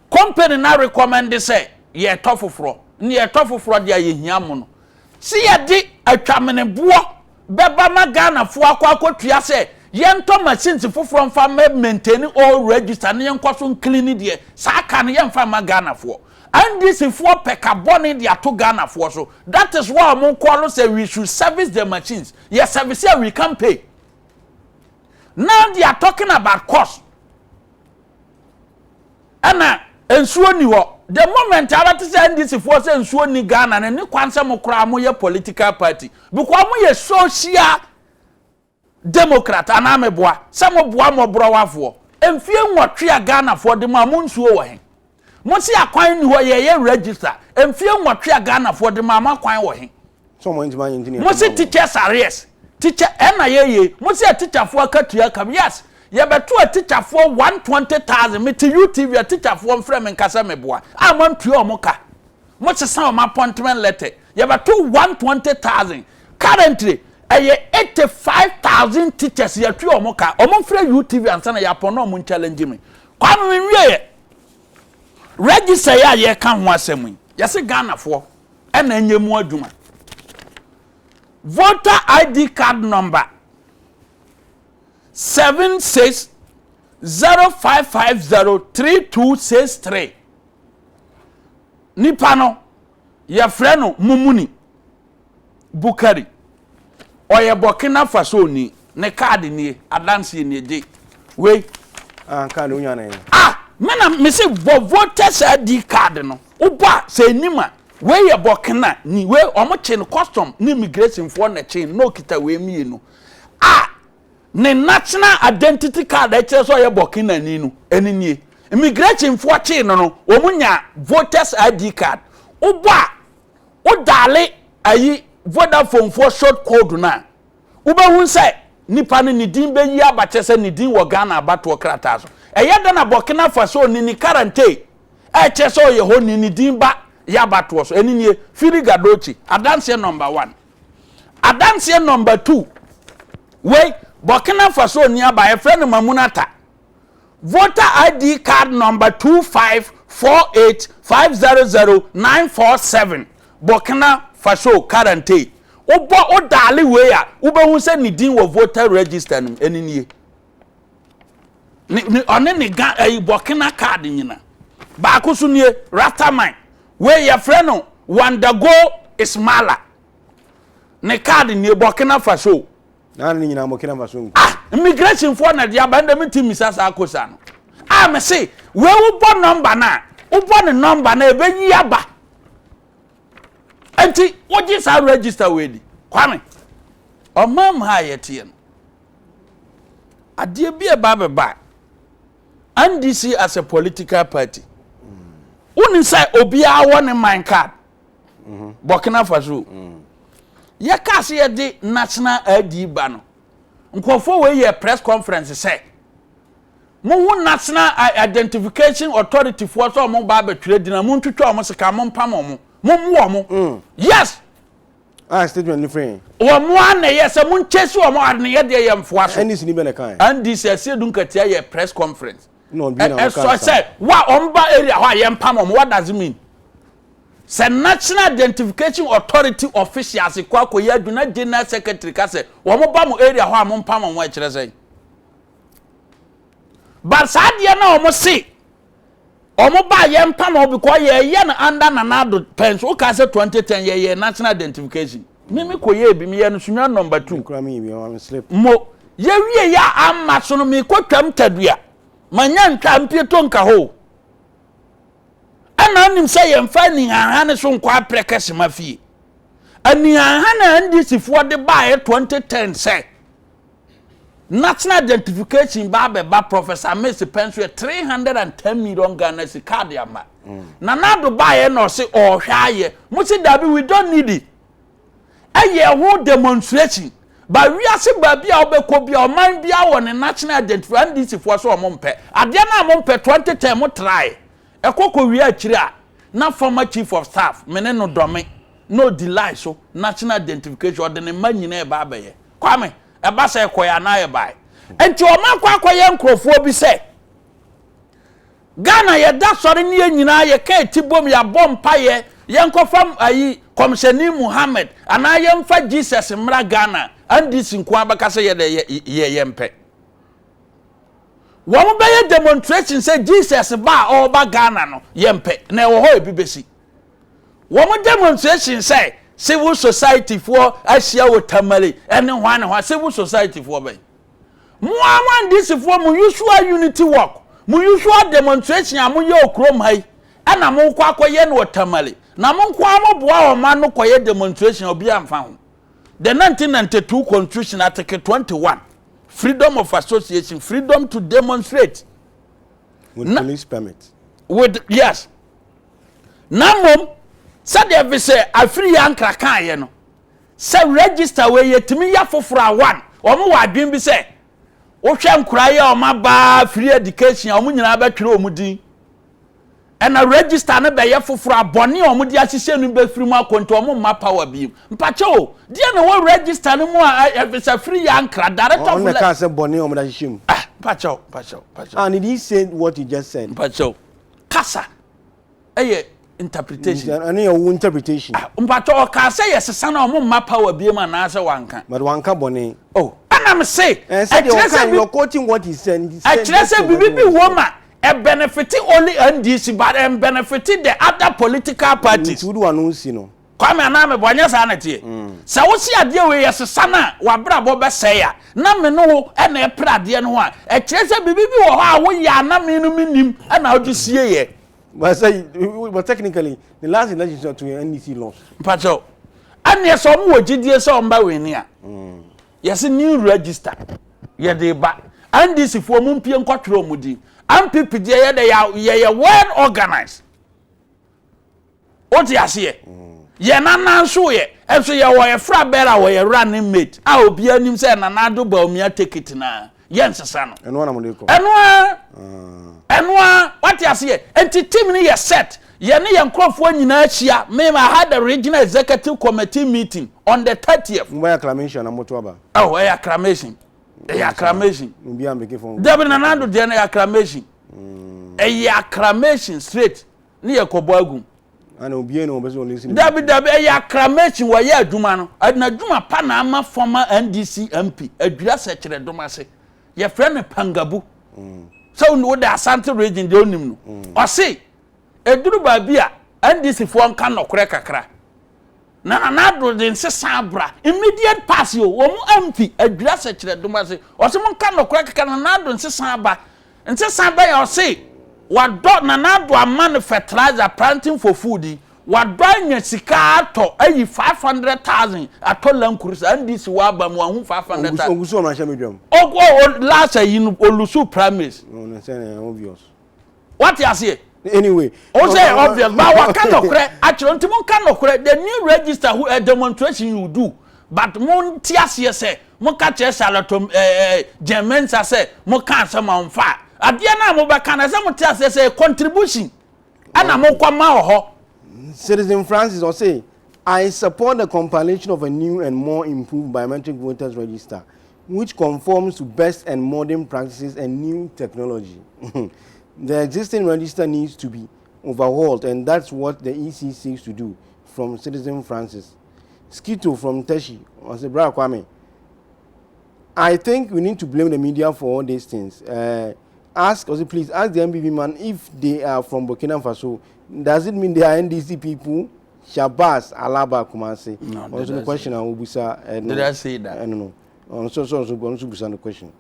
company na recommend say ye tofoforo ni ye tofoforo de ye hia mo no se ye de atwamene boo beba ma Ghana fo akwakotua se yento machines foforo mfa maintain all register ne yenkoso clean de sa aka ne yemfa ma Ghana fo and this fo pekabone de ato Ghana fo so that is why we call say we should service the machines yes service here we can pay now they are talking about cost ana ensuo ni wo the moment about to send this force and so ni Ghana and ni kwansa mo kra mo ye political party because mo ye social democrat anameboa some boa mo browafo emfie nwotwe a Ghana for the ma mo nsuo wo he mo si akwan ni ho ye register emfie nwotwe a Ghana for the ma makwan wo he so mo ntima engineer mo si teachers arrears teacher na ye mo si teacher for akatua kam yes ye beto a teacher for 120,000 me to UTV a teacher for frame nkasa meboa amam tuo mo ka mo se san o appointment letter ye beto 120,000 currently 85,000 teachers ye tuo mo ka o mo frame UTV ansa na ya pono mo challenge me kwa me wie register ya ye ka ho asem ye se Ghana for e na nyemu adwuma voter ID card number 7605503263 Nipano ya freno Mumuni Bukari oye Burkina Faso ni ne card ni adansi ni je we card unya na mena me se voters ID card no uba se nima we ye Burkina ni we omo che no custom ni immigration for na che no kita we mi no ne national identity card e che so ye Burkina ni no eninie immigration for che no omunya voters ID card uba udale ayi Vodafone for short code na uba hun say nipa ni din be yi abache se ni din wo Ghana abato krata so eye da na Burkina Faso ni quarantine e che so ye ho ni din ba ya abato so eninie firiga dochi adanse number 1 adanse number 2 we Burkina Faso ni aba e friend Mamunata voter ID card number 25485000947 Burkina Faso quarantine obo odale we a ubehu se ni din wo voter register nim eninie ni one ni Burkina card nyina ba ko so nie Rataman we ya friend Wandago Ismala ne card ni Burkina Faso na ni nyina Burkina Faso immigration for na dia ba ndem timi sasa akosa no me say we wo bo number na wo bo ne number na ebenyi aba enti wo ji sa register we di kwame o mam ha yetie no ade bi e ba NDC as a political party uni say obi a won my card Burkina Faso ye ka se ye di national ID ba no nkofo we ye press conference say mo national identification authority for so mo ba betwere dina mo ntwetwa mo sika mo mpam mo yes statement ni free o mo ana yes mo nchesi o mo adne ye de ye mfoa so NDC ni be na kan NDC ase dun katia ye press conference no be na so say wa omba area ho ye mpam mo what does it mean say national identification authority officials kwa ko ye aduna general secretary ka say wo mo ba mo area ho mo mpam mo e kire say but sadia na o mo see omo ba ye mpam o because ye na under nanado pens o ka say 2010 ye national identification me ko ye bi me ye no sunwa number 2 kura me bi o slip mo ye wie ya amma so no me ko twam tadua manya ntwa mpieto nka ho ana nim say ye mfa ni han so nkwa prekese mafie ani han na NDC fo de ba ye 2010 say national identification ba Professor Messi pension 310 million Ghana card yama na nado buy no say oh hwaye musi dabi we don't need it eye ho demonstration ba wi ase ba bia obekọ bia o man bia won national identification NDC for so mo mpe ade na mo mpe 2010 mo try ekoko wi akire a na former chief of staff mene no dome no delay so national identification ode ne manyina e ba abaye kwame eba se koya na ye bai enti o ma kwa ye nkrofo bi se Ghana ye da sori ni nyina ye ka etibom ya bompa ye nkofam ayi komsheni Muhammad ana ye mfa Jesus mra Ghana NDC nko abaka se ye de ye mpe wo mo be ye demonstration say Jesus ba o ba Ghana no ye mpe na wo ho ebibesi wo mo demonstration say civil society for Asia Wotamale and one civil society for bay. Muaman this for mu usual unity work, mu usual demonstration amu yo chrome high, ana mo kwa akoye no tamale na mo kwa amaboa o ma no koye demonstration obi amfa ho the 1992 constitution article 21 freedom of association, freedom to demonstrate with police permit. With yes. Namom said every say a free ankra kan ye no. Say register we yetimi ya fofora one. Omo wa adwen bi say wo hwe nkura ye o ma ba free education omo nyina ba twere omo din. And a register na be ye fofora boni omo di asise nu be free mu akonto omo ma power bi. Mpache o, dia na wo register no mu a say free ankra director of the cancer boni omo da shim. Ah, pacho. And did he say what he just said? Pacho. Kasa. Interpretation. And your interpretation. Mpacho ka say yes sana omo ma power bi ma na say wanka. But wanka boni. Oh, and I'm say you're quoting what he said. I say bibi woman a benefit only NDC but benefited the other political parties. Would announce no. Come and na me bonya sa na tie. Sa wo si ade we yes sana wa bra bo be say ya. Na me no e na e pra ade no a. E kire say bibi wo ha wo ya na me no minim e na wo sie ye. But technically, the last election to NDC lost. Pacho. And yes, some wo gidie so mba we ni a. Yes, new register. Ye de ba. NDC fo mu mpie nkotro mudi. MPP de ye well organized. What you see? Ye na so ye. Enso ye wo ye fra bera wo ye running mate. A obi anim say na na do ba o mia take it na. Ye nsesa no. Eno na mo dey ko. Eno what you see? Enti team ni ye set. Ye ne ye nkrofo nyina achia. Me I had the regional executive committee meeting on the 30th. Mwa acclamation na moto aba. Oh, acclamation. Acclamation. Mbi ambeke fon. David Nanado de na acclamation. Acclamation straight. Ni ye kobo agum. Ana obi no obeso listen. David acclamation wa ye adwuma no. Na adwuma pa na ama former NDC MP. Adwira se kire doma se. Ye friend Pangabu. So no the Asante region de onim no. O se eduru ba bia NDC fo nka nokore kakra. Na Nanado de nsesa bra immediate pass yo wo MP adwira se kire doma se. O se mo nka nokore kakra na Nanado nsesa ba. Nsesa ba ya o se Wado Nanado a fertilizer planting for food. Wado nya sika ato ayi 500,000 ato lankurisa ndisi waba mu ahu 500,000. Ogusu ma sha medium. Last year olusu primaries. No, no say obvious. What you say? Anyway, o say obvious but what kind of credit actually ntimon kind of credit the new register who a demonstration you do but mon tiasie say mon ka che salatom Germans say mon kan say mon fa adia na mo ba kan say mon tiasie say contribution ana mo kwa ma ho. Citizen Francis will say, I support the compilation of a new and more improved biometric voters register, which conforms to best and modern practices and new technology. The existing register needs to be overhauled, and that's what the EC seeks to do. From Citizen Francis. Skito from Teshi, or say, Bra Kwame, I think we need to blame the media for all these things. Please ask the MPP man if they are from Burkina Faso. Does it mean they are NDC people? Shabazz, Alaba, Kumasi. No, also the question I will be did I say that? I don't know. Also the question.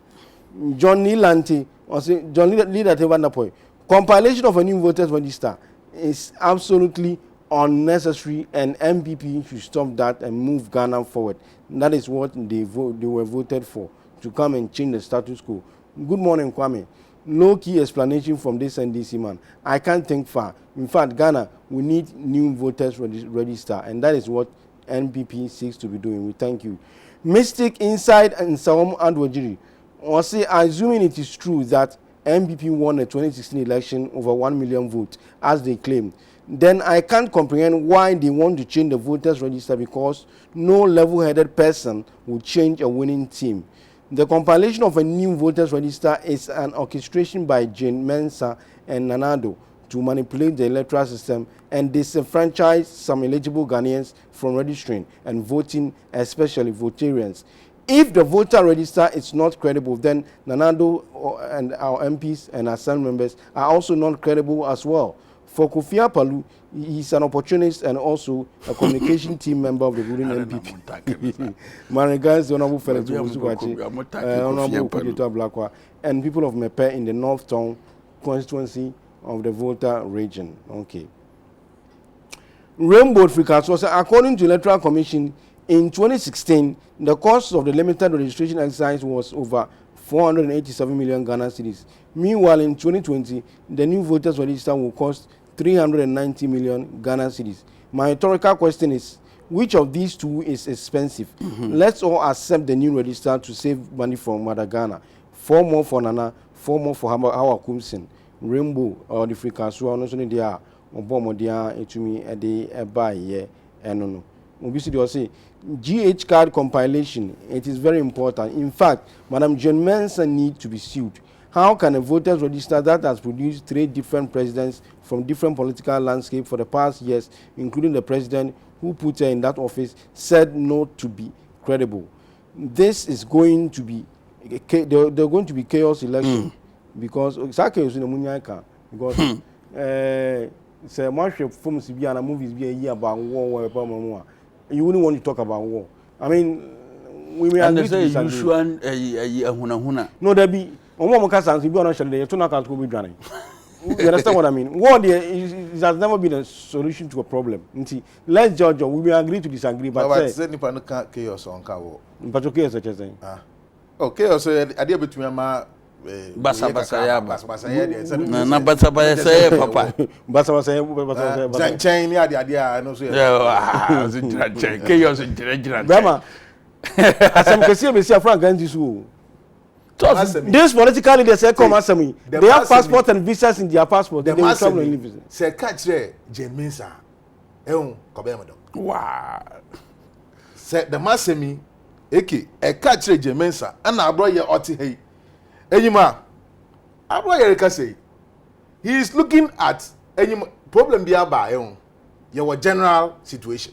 John Nilante, also John Leader Tevandapoy. Compilation of a new voters register is absolutely unnecessary, and MPP should stop that and move Ghana forward. That is what they were voted for, to come and change the status quo. Good morning, Kwame. No key explanation from this NDC man. I can't think far. In fact, Ghana, we need new voters register, and that is what NPP seeks to be doing. We thank you. Mystic Inside Nsroma and Wajiri. Or say, assuming it is true that NPP won the 2016 election over 1 million votes, as they claim, then I can't comprehend why they want to change the voters register, because no level-headed person will change a winning team. The compilation of a new voters register is an orchestration by Jane Mensah and Nanado to manipulate the electoral system and disenfranchise some eligible Ghanaians from registering and voting, especially votarians. If the voter register is not credible, then Nanado and our MPs and Assembly members are also not credible as well. For Kofi Palu, he's an opportunist and also a communication team member of the ruling MPP. My regards, the Honorable Felix Obusuwachi, Honorable Kudeta Blakwa, and people of Mepe in the North Town constituency of the voter region. Okay. Rainbow Freakers, according to Electoral Commission, in 2016, the cost of the limited registration exercise was over 487 million Ghana cedis. Meanwhile, in 2020, the new voters register will cost 390 million Ghana cedis. My rhetorical question is, which of these two is expensive? Let's all accept the new register to save money from Mother Ghana. 4 more for Nana, 4 more for Hawa Kumsin. Rainbow or the Freakers, who are not only there, Obomodia, Etumi, Ede, Ebaye, and obviously, they say GH card compilation. It is very important. In fact, Madam John Manson need to be sued. How can a voters register that has produced 3 different presidents from different political landscape for the past years, including the president who put her in that office, said not to be credible? This is going to be they're going to be chaos election because exactly in the because say much films be and movies be a year about war you wouldn't want to talk about war. I mean, we may agree to disagree. No, there be on Casans, you don't actually, you can't go be drowning. You understand what I mean? War it has never been a solution to a problem. Let's judge, we may agree to disagree, but say, chaos on Kawo. But okay, as I say. Okay, so I did between my Basa papa. Chain the idea, I know. Chaos Grandma, as I'm considering Frank and this. This political leaders say come answer me. They have passport and visas in their passport. They will travel and live. Say catch Jeminsa. Wow. Say the massemi eki e catch Jeminsa and abro ye oti hey. Enyima abro ye ka say he is looking at any problem be aba your general situation.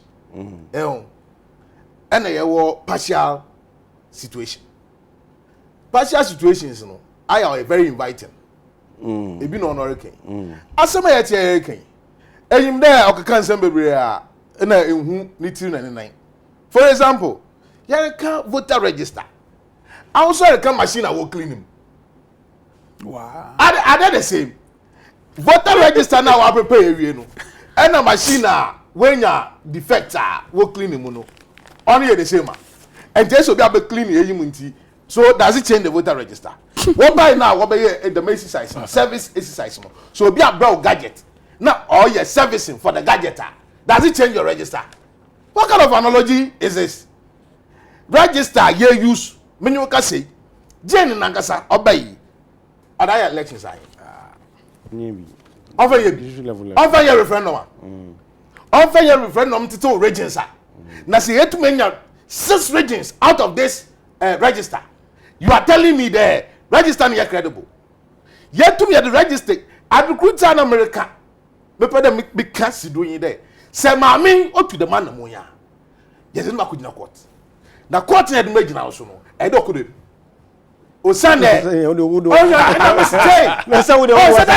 And your partial situation. Partial situations, you know, I are very inviting. It be no hurricane. As some hurricane, and him there, okay, can some baby, and who need 299. For example, you can't voter register. I also have a machine I will clean him. Wow. Are they the same? Voter register now I prepare you, and a machine when you defect will clean him. Only the same. And this will be able to clean him. So does it change the voter register? What by now? What by the exercise service exercise? So be a brown gadget. Now all your servicing for the gadgeter. Does it change your register? What kind of analogy is this? Register you use. Many you can say, Jane Nangasa obey. Other elections are. Offer your referendum. Offer your referendum to 2 regions. Now see 6 regions out of this register. You are telling me the register is credible. Yet to me at the register, I recruit in America. Me put them big cash doing there. Say mami up to the man moya. Yes, in Makudina court. Na court had made now so no. I don't could. O Sunday. That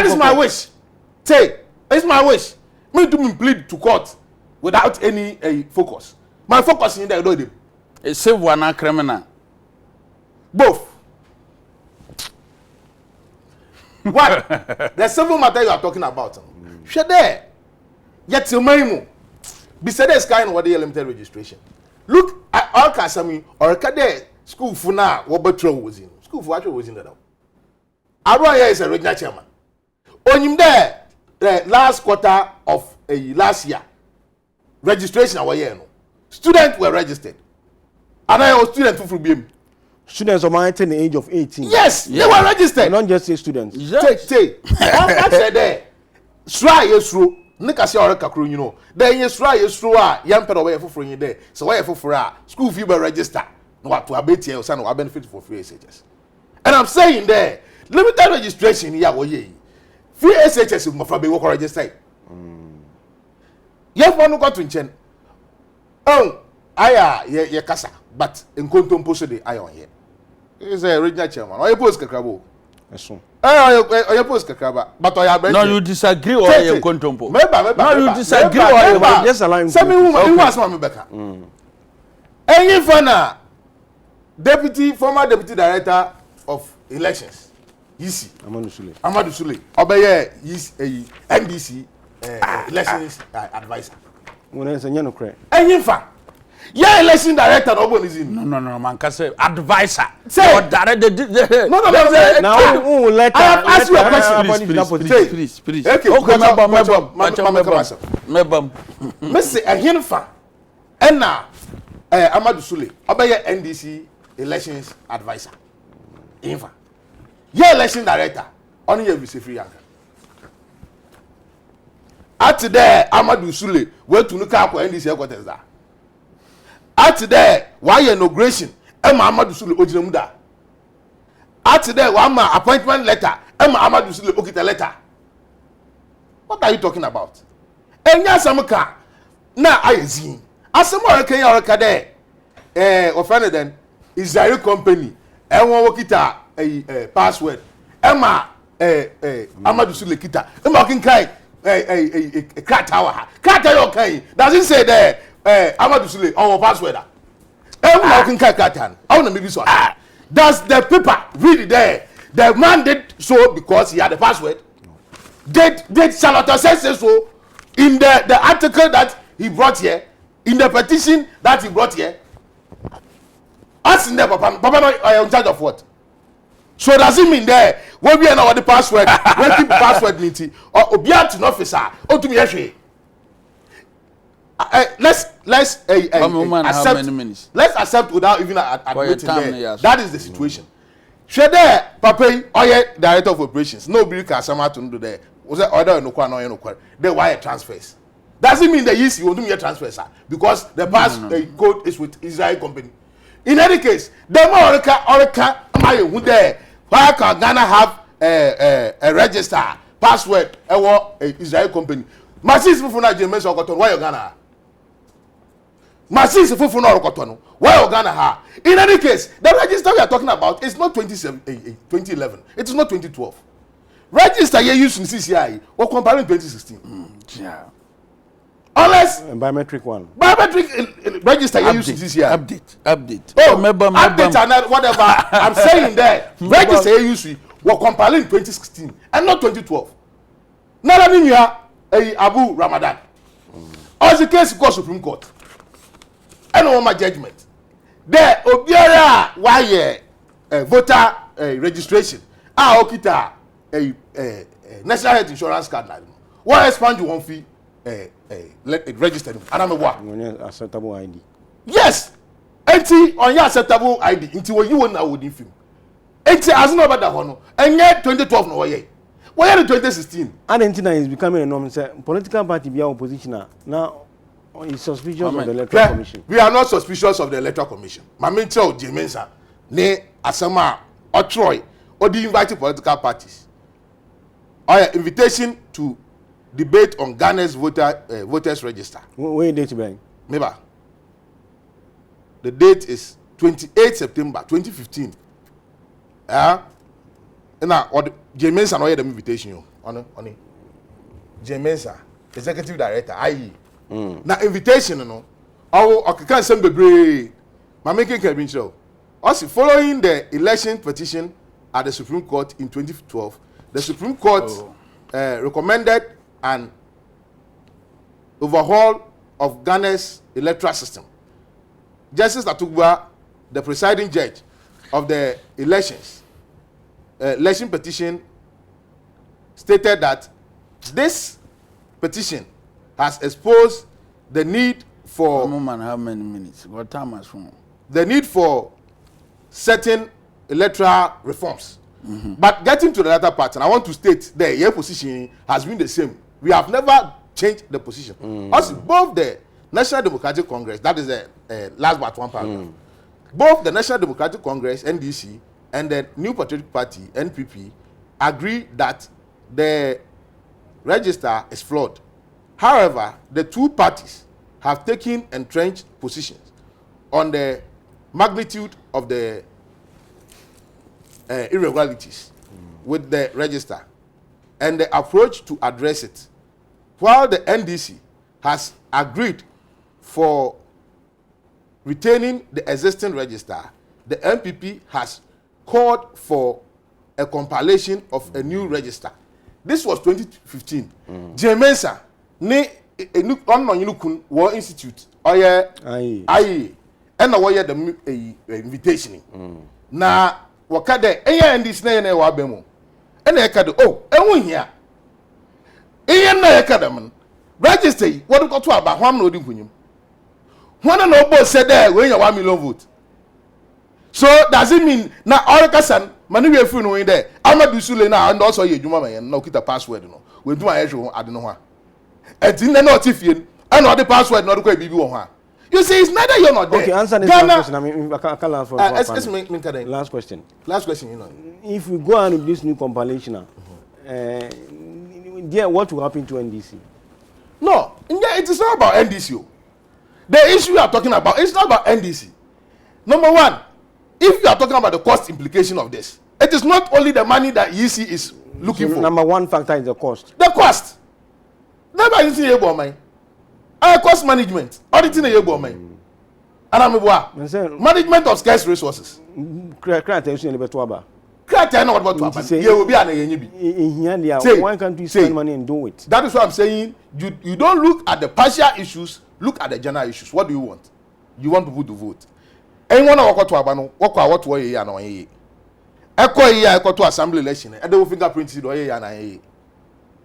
is my wish. Say, it's my wish. Me to plead to court without any focus. My focus in there do them. A save one criminal. Both. What? The civil matter you are talking about. Shut there. Yet you may beside this kind of what the limited registration. Look at all Kasami or Kade school for now. What Betro was in school for what was in that. Aroya is a regional chairman. On him there, the last quarter of last year, registration our year. Students were registered. And I was student from BM. Students of mine the age of 18. Yes, they were registered. Not just say students. Take. I said there. Sry is true. Nika say oreka kru you know. Then yes sry is true yam pedo way for you there. So why for school fee be register. No what to abet you say no benefit for free SHS. And I'm saying there, limited registration here wo ye. Free SHS mo fa be work register. Yes one no go to nchen. Oh, aya ye kasa but in contompo so dey iron here. Is a regional chairman. Or you post kakrabo. Eso. Or you post kakraba. But I have no, you disagree or you contempo. No, you disagree or you just allow him. Some who ask me Becca. Any former deputy director of elections. Yisi. Amadou Sule. Obeye NDC elections advisor. When say no credit. Enyifa. Yeah, election director no bonizin. No, man can say advisor. Say no. Now I have asked you a question. Please. Okay, mebam. Mr. Enyifa. Enna Amadou Sule. Obeye NDC elections advisor. Enyifa. Yeah, election director. Only you be free yanka. At there, Amadou Sule went to Nuka for NDC headquarters there. At there, why inauguration? Emma Amadou Sule Ojinamuda. At there, one appointment letter. Emma Amadou Sule Okita letter. What are you talking about? Enya Samuka na ayezi. Asemo Kenya oreka there. Offended then Israeli company. Enwo Okita password. Emma Amadou Sule kita. Emma kinkai Kratawa. Kratawa kai. Doesn't say there Amadou Sule our password. Emma kinkai Kratan. I want to make so. Does the paper read it there? The man did so because he had the password. Did Charlotte say so in the article that he brought here, in the petition that he brought here? Ask in there, Papa no in charge of what? So does it mean there when we know the password, when keep password niti or obiat an officer or to me actually? Let's accept. How many minutes? Let's accept without even admitting there. Yes. That is the situation. Share there, Papa, director of operations. Nobody can somehow to do there. Was that order no kwa no kwa? They wire transfers. Doesn't mean that you will do your transfers because the pass code is with Israel company. In any case, the more Orca, who there? Why can Ghana have a register password? Israel company. Masis Fufuna James Okoton. Why Ghana? Masis Fufuna Okoton. Why Ghana ha? In any case, the register we are talking about is not 2011. It is not 2012. Register you use in CCI or comparing 2016. Yeah. Unless biometric one. Biometric register you use in CCI. Update. Oh, update and whatever. I'm saying there. Register you use were comparing 2016 and not 2012. Nala niya Abu Ramadan. As the case goes Supreme Court. And on my judgment. There obiara why voter registration. Okita national health insurance card na. Why expand you one fee register and I'm a acceptable ID. Yes. Enti on your acceptable ID until when you want within film. Enti as no about that one. And yet 2012 no way. Why are 2016? Argentina is becoming a norm. Say political party be opposition now is suspicious of the Electoral Commission. We are not suspicious of the Electoral Commission. Mami tell Jemensa ne asama or Troy or the invited political parties. Or invitation to debate on Ghana's voters register. When date be? Maybe. The date is 28 September 2015. Now, or Jemensa no hear the invitation you. On Jemensa, executive director, IE. Now invitation no. I can send bebre. My making cabin show. Also following the election petition at the Supreme Court in 2012, the Supreme Court recommended an overhaul of Ghana's electoral system. Justice Atugba, the presiding judge of the election petition, stated that this petition has exposed the need for how many minutes? What time has from? The need for certain electoral reforms. But getting to the latter part, and I want to state that your position has been the same. We have never changed the position. Also, both the National Democratic Congress, that is the last but one paragraph, both the National Democratic Congress, NDC, and the New Patriotic Party, NPP, agree that the register is flawed. However, the two parties have taken entrenched positions on the magnitude of the irregularities with the register and the approach to address it. While the NDC has agreed for retaining the existing register, the NPP has called for a compilation of a new register. This was 2015. Jemensa ne on War Institute aye and na why the invitation na wakade eya ndis na wa bemu and e kade oh enwu hia eya na e kade man register what go to aba hwam na odi nkunyim hwana na obo said there when you 1 million vote. So does it mean na all kasan mani we free no in there amadu sule na and also ye djuma man na okita password no we do my ehwe ade no ho a enti na na otifie and all the password no do bibi wo ho a you see it's neither you're not there. Okay, answer this question. I mean I can for last question. Last question, you know. If we go on with this new compilation there what will happen to NDC? No, it is not about NDC. The issue you are talking about is not about NDC. Number one, if you are talking about the cost implication of this, it is not only the money that EC is looking for. Number one factor is the cost. The cost. Never anything you about mine. Cost management. Auditing you about mine. And I'm management of scarce resources. Create attention about Waba. Create what about Waba. You will be an in one country spend money and do it. That is what I'm saying. You don't look at the partial issues, look at the general issues. What do you want? You want people to vote. Anyone who to Abano, what way and on Echo to assembly election, and they will fingerprint it.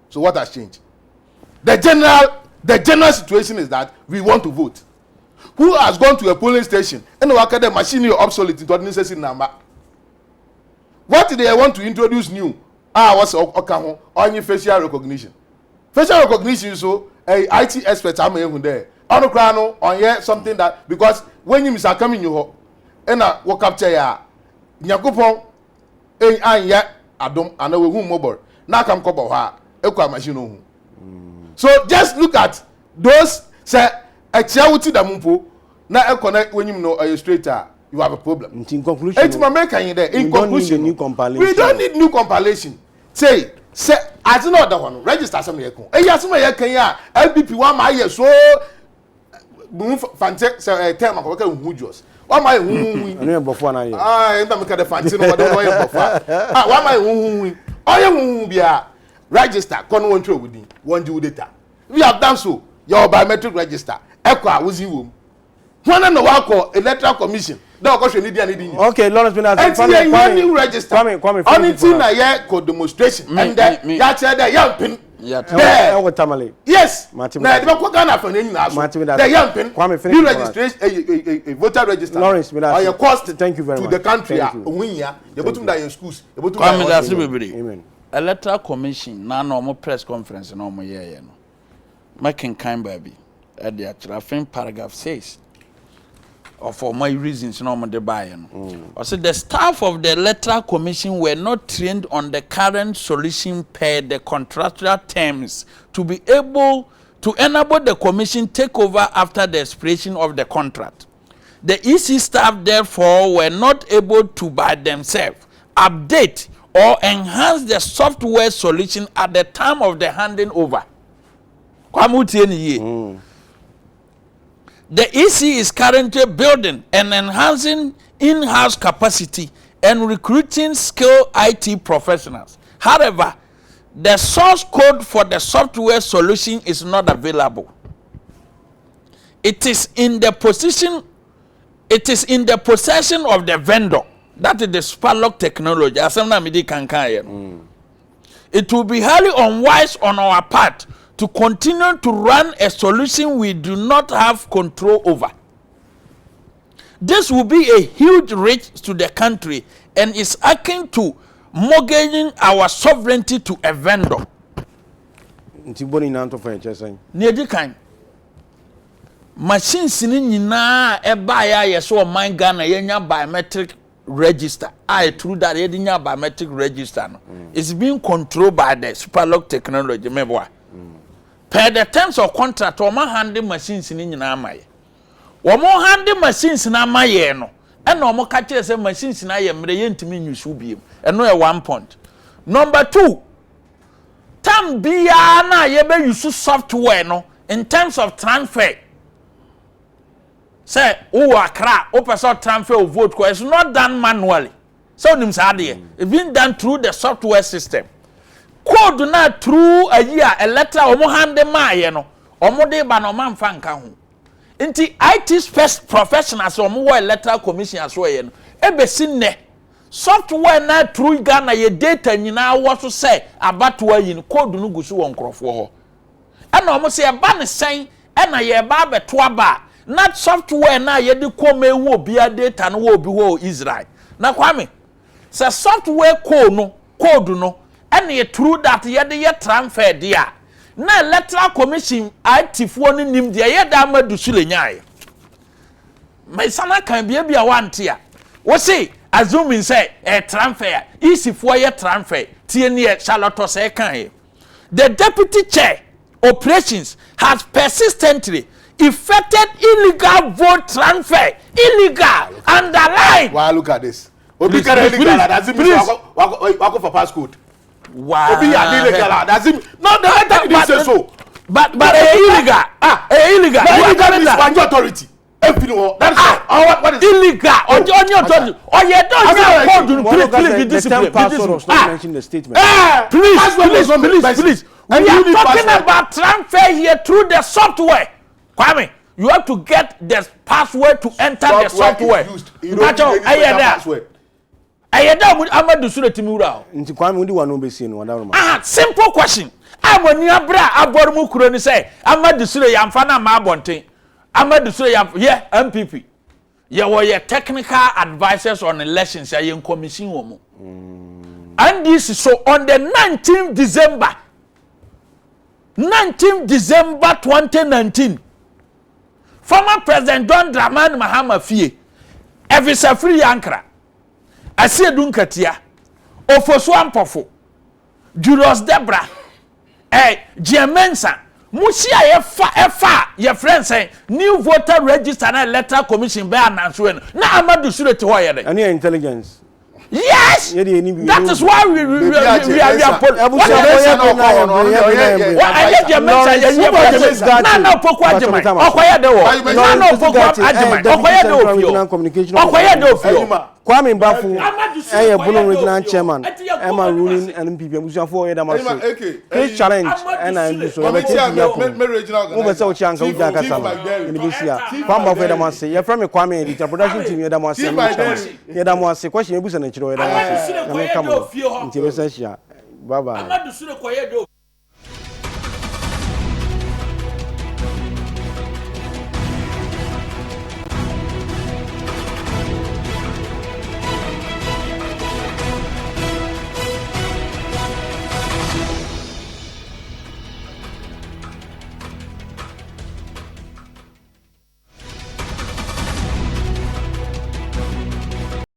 So what has changed? The general situation is that we want to vote. Who has gone to a polling station and the machine is obsolete into necessary number? What did they want to introduce new? What's Okaho on your facial recognition? Facial recognition so IT experts are there. On the crown on here something that because when you are coming you and I walk up to ya Nyakupon Adom and we mobile. Now come couple ha machine. So just look at those say a chiawuti da mumpo na connect when you know a straighter you have a problem. In conclusion, it's in conclusion, we don't need new compilation. Say as no other one register some here. LPP one my year so fantastic term I can just one my the fancy no one my register control within one due data. We have done so. Your biometric register. Echo was you. One and the Electoral Commission. Okay, Lawrence Binaz. New register. Only thing I hear called demonstration. And then that's the young pin. Yes. The young pin. New registration. A voter register. Lawrence Binaz. Your cost. Thank you very much. To the country. You put them in schools. Amen. Electoral Commission na normal press conference na omo ye no making kind baby at the actual paragraph 6 or for my reasons no omo de buy no or say the staff of the Electoral Commission were not trained on the current solution per the contractual terms to be able to enable the commission take over after the expiration of the contract. The EC staff therefore were not able to by themselves update or enhance the software solution at the time of the handing over. The EC is currently building and enhancing in-house capacity and recruiting skilled IT professionals. However, the source code for the software solution is not available. It is in the possession of the vendor. That is the Sparlock technology. It will be highly unwise on our part to continue to run a solution we do not have control over. This will be a huge risk to the country and is akin to mortgaging our sovereignty to a vendor. Machines in Ebaya yeso mind Ghana yenya biometric register. Through that yenya biometric register no. It's being controlled by the Superlock technology. Per the terms of contract, Oma handle machines in Yinamaye. Womo handle machines na maye no. And no more catches and machines na ye mreye ntimi nyusu biem. And no 1 point. Number 2. Tam biya na ye be use software no in terms of transfer. Say, Accra, person transfer of vote, it's not done manually. So nim sa ade e been done through the software system. Code na through a year a letter omo hande maaye no omo de ba no man fa nka ho. Nti IT professionals omo wo electoral commission aso ye no e be sinne software na through Ghana ye data nyina wo so say abato ayi code no gusu won krofo ho. Ana omo se e ba ne sen na ye ba beto aba not software na ye de come wo bia data no wo bi wo Israel na kwame se software code no and ye through that ye de ye transfer dia na electoral commission actifo no nim dia ye da ma dusule nyae mai sana kan bia bia wante a wo say assuming say transfer isifo ye transfer tie ne Charlotte say kan the deputy chair operations has persistently effected illegal vote transfer. Illegal. Underline. Wow, look at this. Obi can illegal. Does it mean walk for passcode? Wow. Obi illegal. Does it? No, the letter didn't say so. But illegal. Illegal. Illegal is one authority. That's what is illegal? On your authority. Oh, you don't the term password was not mentioned in the statement. Please. We are talking about transfer here through the software. Kwame, you have to get the password to enter the software. You don't need the password. Amadu Sure Timura. Nti Kwame undi wanu besi no wada no. Simple question. Amoni abra aborumu kuro ni say Amadu Sure yamfa na ma abonten. Amadu Sure yam MPP. Ye were technical advisors on elections ye commission wo mo. And this is so on the 19th December 2019. Former President John Dramani Mahama Fie, Evisa Free Yankra, Asie Dunkatia, Ofosu Ampofo, Julius Debra, Giamensa, Musia Efa, your friend say, new voter register and electoral commission by announcement. Na Amadu Sure to wire. And your intelligence. Yes, that is why we are Kwame Mbafu, Bono Regional Chairman, Emma Ruling and MPP, for Edamasi. Great challenge, and I do so. Over so Chanka in the Busia. Kwamba for Edamasi, you're from a Kwame, the production team, Edamasi, question, you was an intro. Come on, bye bye.